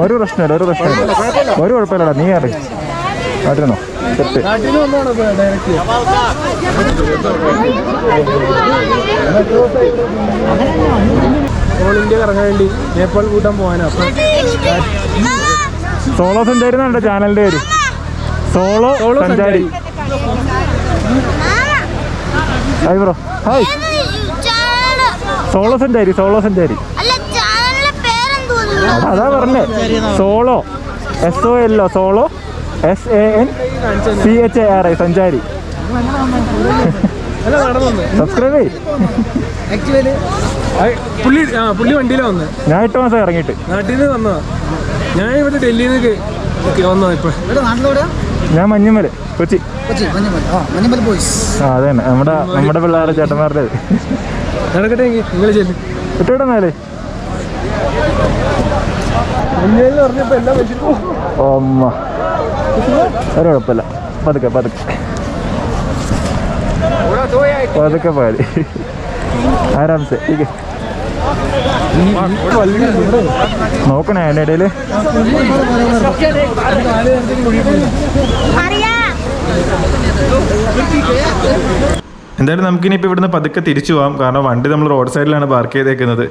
[SPEAKER 1] ഒരു പ്രശ്നമില്ല, ഒരു കുഴപ്പമില്ലടാ. നീ അറിയാം നാട്ടിൽ
[SPEAKER 2] വന്നാണോ ഡയറക്റ്റ്? ഓൾ ഇന്ത്യ കറങ്ങാൻ വേണ്ടി നേപ്പാൾ കൂട്ടാൻ പോകാനാ.
[SPEAKER 1] സോളോ സഞ്ചാരി എന്നാണ് ചാനലിന്റെ പേര്. സോളോ സഞ്ചാരി. Hi bro. ഹായ്. സോളോ സഞ്ചാരി. അതാ പറഞ്ഞേ. സോളോ SOLO സോളോ SANCHARI സഞ്ചാരി. സബ്സ്ക്രൈബ്
[SPEAKER 2] ചെയ്യ്. പുള്ളി വണ്ടിയിലാ വന്നത്.
[SPEAKER 1] ഞാൻ 8 മാസം ഇറങ്ങിയിട്ട്
[SPEAKER 2] നാട്ടിൽ നിന്ന് വന്നതാ. ഞാൻ ഇവിടെ ഡൽഹിയിൽ നിന്ന് വന്നതാ. ഇപ്പൊ
[SPEAKER 1] ഞാൻ മഞ്ഞുമല്, കൊച്ചി. ആ അതെ, നമ്മുടെ പിള്ളേരുടെ ചേട്ടന്മാരുടെ.
[SPEAKER 2] നടക്കട്ടെ, നിങ്ങൾ ചെല്ലു.
[SPEAKER 1] ഇട്ടോട്ടെന്നാലേ.
[SPEAKER 2] പറഞ്ഞപ്പോ എല്ലാം
[SPEAKER 1] അമ്മ ഒരു കുഴപ്പമില്ല. പതുക്കെ പോയാല് ആരാംസെ. നോക്കണേ അതിൻ്റെ ഇടയിൽ. എന്തായാലും നമുക്കിനിപ്പോൾ ഇവിടുന്ന് പതുക്കെ തിരിച്ചു പോകാം. കാരണം വണ്ടി നമ്മൾ റോഡ് സൈഡിലാണ് പാർക്ക് ചെയ്തേക്കുന്നത്.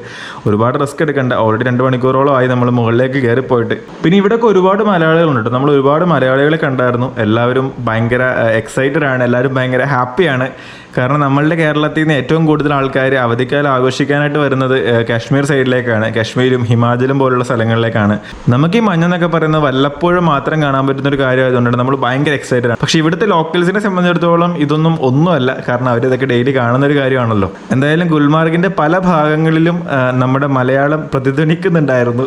[SPEAKER 1] ഒരുപാട് റിസ്ക് എടുക്കണ്ട. ഓൾറെഡി 2 മണിക്കൂറോളം ആയി നമ്മൾ മുകളിലേക്ക് കയറിപ്പോയിട്ട്. പിന്നെ ഇവിടെയൊക്കെ ഒരുപാട് മലയാളികളുണ്ട്. നമ്മൾ ഒരുപാട് മലയാളികളെ കണ്ടായിരുന്നു. എല്ലാവരും ഭയങ്കര എക്സൈറ്റഡ് ആണ്. എല്ലാവരും ഭയങ്കര ഹാപ്പിയാണ്. കാരണം നമ്മളുടെ കേരളത്തിൽ നിന്ന് ഏറ്റവും കൂടുതൽ ആൾക്കാർ അവധിക്കാലം ആഘോഷിക്കാനായിട്ട് വരുന്നത് കാശ്മീർ സൈഡിലേക്കാണ്. കാശ്മീരും ഹിമാചലും പോലുള്ള സ്ഥലങ്ങളിലേക്കാണ്. നമുക്ക് ഈ മഞ്ഞെന്നൊക്കെ പറയുന്നത് വല്ലപ്പോഴും മാത്രം കാണാൻ പറ്റുന്ന ഒരു കാര്യമായതുകൊണ്ടാണ് നമ്മൾ ഭയങ്കര എക്സൈറ്റഡ് ആണ്. പക്ഷേ ഇവിടുത്തെ ലോക്കൽസിനെ സംബന്ധിച്ചിടത്തോളം ഇതൊന്നും ഒന്നുമല്ല. കാരണം അവരിതൊക്കെ ഡെയിലി കാണുന്ന ഒരു കാര്യമാണല്ലോ. എന്തായാലും ഗുൽമാർഗിൻ്റെ പല ഭാഗങ്ങളിലും നമ്മുടെ മലയാളം പ്രതിധ്വനിക്കുന്നുണ്ടായിരുന്നു.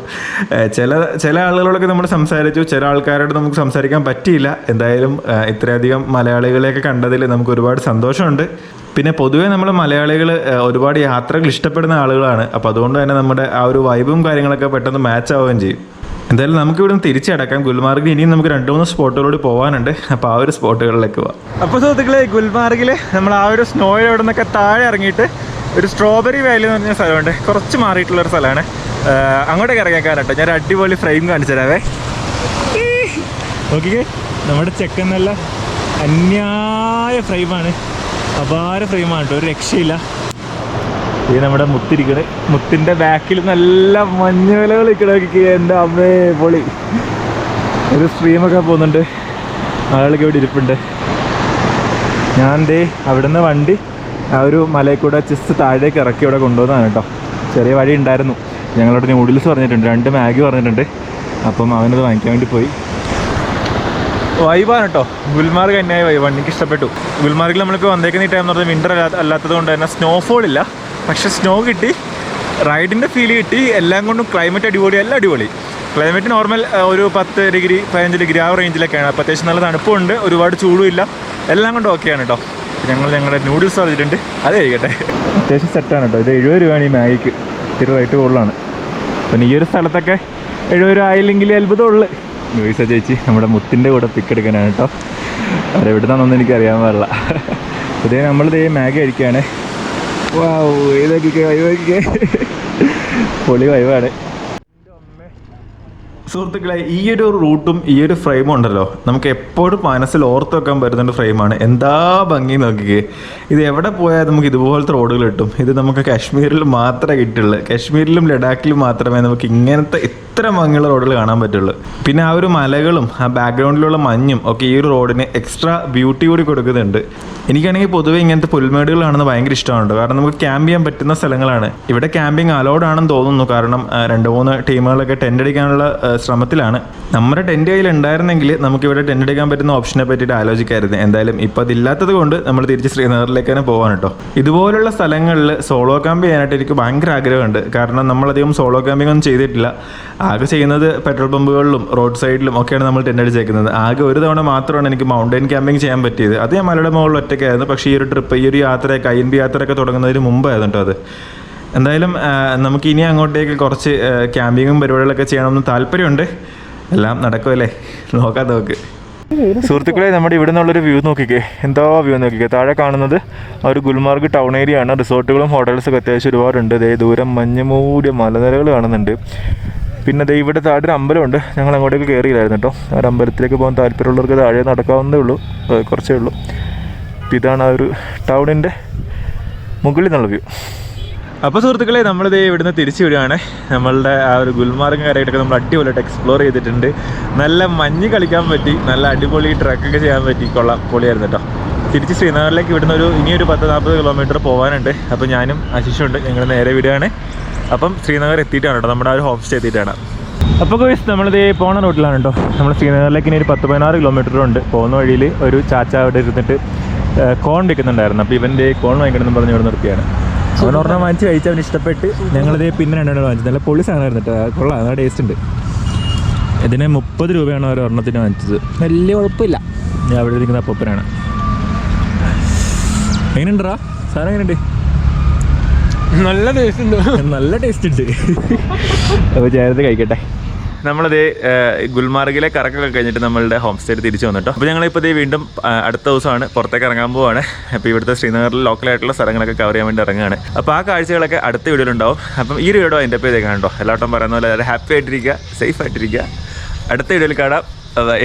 [SPEAKER 1] ചില ആളുകളോടൊക്കെ നമ്മൾ സംസാരിച്ചു, ചില ആൾക്കാരോട് നമുക്ക് സംസാരിക്കാൻ പറ്റിയില്ല. എന്തായാലും ഇത്രയധികം മലയാളികളെയൊക്കെ കണ്ടതിൽ നമുക്ക് ഒരുപാട് സന്തോഷമുണ്ട്. പിന്നെ പൊതുവേ നമ്മൾ മലയാളികൾ ഒരുപാട് യാത്രകൾ ഇഷ്ടപ്പെടുന്ന ആളുകളാണ്. അപ്പോൾ അതുകൊണ്ട് തന്നെ നമ്മുടെ ആ ഒരു വൈബും കാര്യങ്ങളൊക്കെ പെട്ടെന്ന് മാച്ച് ആവുകയും ചെയ്യും. എന്തായാലും നമുക്ക് ഇവിടെ നിന്ന് തിരിച്ചടക്കാം. ഗുൽമാർഗിൽ ഇനിയും നമുക്ക് 2-3 സ്പോട്ടുകളോട് പോകാനുണ്ട്. അപ്പോൾ ആ ഒരു സ്പോട്ടുകളിലേക്ക് പോവാം. അപ്പോൾ സുഹൃത്തുക്കളെ, ഗുൽമാർഗിൽ നമ്മൾ ആ ഒരു സ്നോയിൽ അവിടെ നിന്നൊക്കെ താഴെ ഇറങ്ങിയിട്ട് ഒരു സ്ട്രോബെറി വാലി എന്ന് പറഞ്ഞ സ്ഥലമുണ്ട്. കുറച്ച് മാറിയിട്ടുള്ളൊരു സ്ഥലമാണ്. അങ്ങോട്ടേക്ക് ഇറങ്ങിയേക്കാനട്ടോ ഞാൻ അടിപൊളി ഫ്രെയിം കാണിച്ചു തരാവേ. നോക്കിക്കേ, നമ്മുടെ ചെക്കൻ നല്ല അന്യായ ഫ്രെയിമാണ്, അപാര ഫ്രെയിമാണ് കേട്ടോ, ഒരു രക്ഷയില്ല. ഇത് നമ്മുടെ മുത്തിരിക്കണേ, മുത്തിൻ്റെ ബാക്കിൽ നല്ല മഞ്ഞുവിലകൾ ഇരിക്കണ. എൻ്റെ അമ്മേ പൊളി. ഒരു സ്ട്രീമൊക്കെ പോകുന്നുണ്ട്, ആളുകൾ ഇവിടെ ഇരിപ്പുണ്ട്. ഞാൻ ദേ അവിടുന്ന് വണ്ടി ആ ഒരു മലയിൽ കൂടെ ജസ്റ്റ് താഴേക്ക് ഇറക്കി ഇവിടെ കൊണ്ടുവന്നതാണ് കേട്ടോ. ചെറിയ വഴി ഉണ്ടായിരുന്നു. ഞങ്ങളോട് നൂഡിൽസ് പറഞ്ഞിട്ടുണ്ട്, 2 മാഗി പറഞ്ഞിട്ടുണ്ട്. അപ്പം അവനത് വാങ്ങിക്കാൻ വേണ്ടി പോയി. വൈബാണ് കേട്ടോ, ഗുൽമാർഗ് തന്നെയായി വൈബാണ്, എനിക്ക് ഇഷ്ടപ്പെട്ടു. ഗുൽമാർഗിൽ നമ്മളിപ്പോൾ വന്നേക്കുന്ന ഈ ടൈം എന്ന് പറഞ്ഞാൽ വിൻ്റർ അല്ലാത്തത് കൊണ്ട് തന്നെ സ്നോഫോൾ ഇല്ല, പക്ഷേ സ്നോ കിട്ടി, റൈഡിൻ്റെ ഫീൽ കിട്ടി. എല്ലാം കൊണ്ടും ക്ലൈമറ്റ് അടിപൊളി, എല്ലാം അടിപൊളി. ക്ലൈമറ്റ് നോർമൽ ഒരു 10 ഡിഗ്രി 15 ഡിഗ്രി ആ റേഞ്ചിലൊക്കെയാണ്. അപ്പോൾ അത്യാവശ്യം നല്ല തണുപ്പുണ്ട്, ഒരുപാട് ചൂടും ഇല്ല, എല്ലാം കൊണ്ടും ഓക്കെയാണ് കേട്ടോ. ഞങ്ങളുടെ നൂഡിൽസ് പറഞ്ഞിട്ടുണ്ട്, അത് കഴിക്കട്ടെ. അത്യാവശ്യം സെറ്റാണ് കേട്ടോ. ഇത് 70 രൂപയാണ് ഈ മാഗിക്ക്, ഇത്തിരി റേറ്റ് കൂടുതലാണ്. പിന്നെ ഈ ഒരു സ്ഥലത്തൊക്കെ 70 രൂപ ആയില്ലെങ്കിൽ അത്ഭുതമുള്ളു. ലൂയിസ ചേച്ചി നമ്മുടെ മുത്തിൻ്റെ കൂടെ പിക്ക് എടുക്കാനാണ് കേട്ടോ. അവരെവിടുന്നാണെന്നൊന്നും എനിക്കറിയാൻ പാടില്ല. ഇതേ നമ്മളിതേ മാഗി കഴിക്കുകയാണ്. ഇതൊക്കെ പൊളി വൈവാണ്. സുഹൃത്തുക്കളെ, ഈ ഒരു റൂട്ടും ഈ ഒരു ഫ്രെയിമും ഉണ്ടല്ലോ, നമുക്ക് എപ്പോഴും മനസ്സിൽ ഓർത്ത് വെക്കാൻ പറ്റുന്നൊരു ഫ്രെയിമാണ്. എന്താ ഭംഗി നോക്കിക്കേ. ഇത് എവിടെ പോയാൽ നമുക്ക് ഇതുപോലത്തെ റോഡുകൾ കിട്ടും. ഇത് നമുക്ക് കാശ്മീരിൽ മാത്രമേ കിട്ടുള്ളൂ. കാശ്മീരിലും ലഡാക്കിലും മാത്രമേ നമുക്ക് ഇങ്ങനത്തെ ഇത്ര ഭംഗിയുള്ള റോഡുകൾ കാണാൻ പറ്റുള്ളൂ. പിന്നെ ആ ഒരു മലകളും ആ ബാക്ക്ഗ്രൗണ്ടിലുള്ള മഞ്ഞും ഒക്കെ ഈ ഒരു റോഡിന് എക്സ്ട്രാ ബ്യൂട്ടി കൂടി കൊടുക്കുന്നുണ്ട്. എനിക്കാണെങ്കിൽ പൊതുവേ ഇങ്ങനത്തെ പുൽമേടുകളാണെന്ന് ഭയങ്കര ഇഷ്ടമാണ്. കാരണം നമുക്ക് ക്യാമ്പ് ചെയ്യാൻ പറ്റുന്ന സ്ഥലങ്ങളാണ്. ഇവിടെ ക്യാമ്പിങ് അലൗഡ് ആണെന്ന് തോന്നുന്നു. കാരണം 2-3 ടീമുകളൊക്കെ ടെൻ്റ് അടിക്കാനുള്ള ശ്രമത്തിലാണ്. നമ്മുടെ ടെൻ്റ് കയ്യിൽ ഉണ്ടായിരുന്നെങ്കിൽ നമുക്കിവിടെ ടെൻ്റ് അടിക്കാൻ പറ്റുന്ന ഓപ്ഷനെ പറ്റിയിട്ട് ആലോചിക്കായിരുന്നു. എന്തായാലും ഇപ്പോൾ അതില്ലാത്തത് കൊണ്ട് നമ്മൾ തിരിച്ച് ശ്രീനഗറിലേക്ക് തന്നെ പോകാൻ കേട്ടോ. ഇതുപോലുള്ള സ്ഥലങ്ങളിൽ സോളോ ക്യാമ്പ് ചെയ്യാനായിട്ട് എനിക്ക് ഭയങ്കര ആഗ്രഹമുണ്ട്. കാരണം നമ്മളധികം സോളോ ക്യാമ്പിംഗ് ഒന്നും ചെയ്തിട്ടില്ല. ആകെ ചെയ്യുന്നത് പെട്രോൾ പമ്പുകളിലും റോഡ് സൈഡിലും ഒക്കെയാണ് നമ്മൾ ടെൻ്റ് അടിച്ചേക്കുന്നത്. ആകെ ഒരു തവണ മാത്രമാണ് എനിക്ക് മൗണ്ടൻ ക്യാമ്പിംഗ് ചെയ്യാൻ പറ്റിയത്. അത് ഞാൻ മലയുടെ മുകളിൽ ഒറ്റയ്ക്കായിരുന്നു. പക്ഷേ ഈ ഒരു ട്രിപ്പ്, ഈ ഒരു യാത്രയൊക്കെ INB യാത്രയൊക്കെ തുടങ്ങുന്നതിന് മുമ്പായിരുന്നു കേട്ടോ അത്. എന്തായാലും നമുക്ക് ഇനി അങ്ങോട്ടേക്ക് കുറച്ച് ക്യാമ്പിങ്ങും പരിപാടികളൊക്കെ ചെയ്യണമെന്ന് താല്പര്യമുണ്ട്. എല്ലാം നടക്കുമല്ലേ, നോക്ക്. സുഹൃത്തുക്കളെ, നമ്മുടെ ഇവിടെ നിന്നുള്ളൊരു വ്യൂ നോക്കിക്കേ, എന്താ വ്യൂ നോക്കിക്കേ. താഴെ കാണുന്നത് ആ ഒരു ഗുൽമാർഗ് ടൗൺ ഏരിയ ആണ്. റിസോർട്ടുകളും ഹോട്ടൽസൊക്കെ അത്യാവശ്യം ഒരുപാടുണ്ട്. ദേ ദൂരം മഞ്ഞ് മൂടിയ മലനിരകൾ കാണുന്നുണ്ട്. പിന്നെ ദേ ഇവിടെ താഴെ ഒരു അമ്പലമുണ്ട്. ഞങ്ങൾ അങ്ങോട്ടേക്ക് കയറിയില്ലായിരുന്നു കേട്ടോ. ആ ഒരു അമ്പലത്തിലേക്ക് പോകാൻ താല്പര്യമുള്ളവർക്ക് താഴെ നടക്കാവുന്നതേ ഉള്ളൂ, കുറച്ചേ ഉള്ളൂ. ഇതാണ് ആ ഒരു ടൗണിൻ്റെ മുകളിൽ നിന്നുള്ള വ്യൂ. അപ്പോൾ സുഹൃത്തുക്കളെ, നമ്മളിത് ഇവിടുന്ന് തിരിച്ചു വിടുകയാണ്. നമ്മളുടെ ആ ഒരു ഗുൽമാർഗ് കാര്യമായിട്ടൊക്കെ നമ്മൾ അടിപൊളിയായിട്ട് എക്സ്പ്ലോർ ചെയ്തിട്ടുണ്ട്. നല്ല മഞ്ഞ് കളിക്കാൻ പറ്റി, നല്ല അടിപൊളി ട്രക്കൊക്കെ ചെയ്യാൻ പറ്റി. കൊള്ളാം, പൊളിയായിരുന്നു കേട്ടോ. തിരിച്ച് ശ്രീനഗറിലേക്ക് ഇവിടുന്ന് ഇനിയൊരു 10-40 കിലോമീറ്റർ പോകാനുണ്ട്. അപ്പോൾ ഞാനും ആശിഷുണ്ട്, ഞങ്ങൾ നേരെ വിടുകയാണ്. അപ്പം ശ്രീനഗർ എത്തിയിട്ടാണ് കേട്ടോ, നമ്മുടെ ആ ഒരു ഹോം സ്റ്റേ എത്തിയിട്ടാണ്. അപ്പോൾ ഗോയ്സ്, നമ്മളിത് പോണ റൂട്ടിലാണ് കേട്ടോ. നമ്മൾ ശ്രീനഗറിലേക്ക് ഇനി ഒരു 10-16 കിലോമീറ്റർ ഉണ്ട്. പോകുന്ന വഴിയിൽ ഒരു ചാച്ച അവിടെ ഇരുന്നിട്ട് കോൺ വിൽക്കുന്നുണ്ടായിരുന്നു. അപ്പോൾ ഇവൻ്റെ കോൺ വാങ്ങിക്കണമെന്ന് പറഞ്ഞ് ഇവിടെ നിർത്തിയാണ്. അവൻ ഒരെണ്ണം വാങ്ങിച്ച് കഴിച്ച് അവന് ഇഷ്ടപ്പെട്ട് ഞങ്ങളിത് പിന്നെ 2 വാങ്ങിച്ചത്. നല്ല പൊളി സാധനമായിരുന്നു കേട്ടോ, കൊള്ളാം, നല്ല ടേസ്റ്റ് ഉണ്ട്. ഇതിന് 30 രൂപയാണ് അവർ ഒരെണ്ണത്തിന് വാങ്ങിച്ചത്. വലിയ കുഴപ്പമില്ല. ഞാൻ അവിടെ ഇരിക്കുന്ന അപ്പൂപ്പനാണ്. എങ്ങനെയുണ്ടാ സാധനം? എങ്ങനെയുണ്ട്?
[SPEAKER 2] നല്ല ടേസ്റ്റ് ഉണ്ട്,
[SPEAKER 1] നല്ല ടേസ്റ്റ് ഉണ്ട്. അപ്പോൾ ചേർത്ത് കഴിക്കട്ടെ. നമ്മളത് ഗുൽമാർഗിലെ കറക്കൊക്കെ കഴിഞ്ഞിട്ട് നമ്മളുടെ ഹോം സ്റ്റേയിൽ തിരിച്ചു വന്നിട്ടോ. അപ്പോൾ ഞങ്ങളിപ്പോൾ വീണ്ടും അടുത്ത ദിവസമാണ് പുറത്തേക്ക് ഇറങ്ങാൻ പോവാണ്. അപ്പോൾ ഇവിടുത്തെ ശ്രീനഗറിൽ ലോക്കലായിട്ടുള്ള സ്ഥലങ്ങളൊക്കെ കവർ ചെയ്യാൻ വേണ്ടി ഇറങ്ങുകയാണ്. അപ്പോൾ ആ കാഴ്ചകളൊക്കെ അടുത്ത വീഡിയോയിലുണ്ടാവും. അപ്പം ഈ ഒരു വീഡിയോ അതിൻ്റെ പേര് കാണട്ടോ. എല്ലാവരും പറയുന്ന പോലെ ഹാപ്പി ആയിട്ടിരിക്കുക, സേഫ് ആയിട്ടിരിക്കുക. അടുത്ത വീഡിയോയിൽ കാണാം. ബൈ.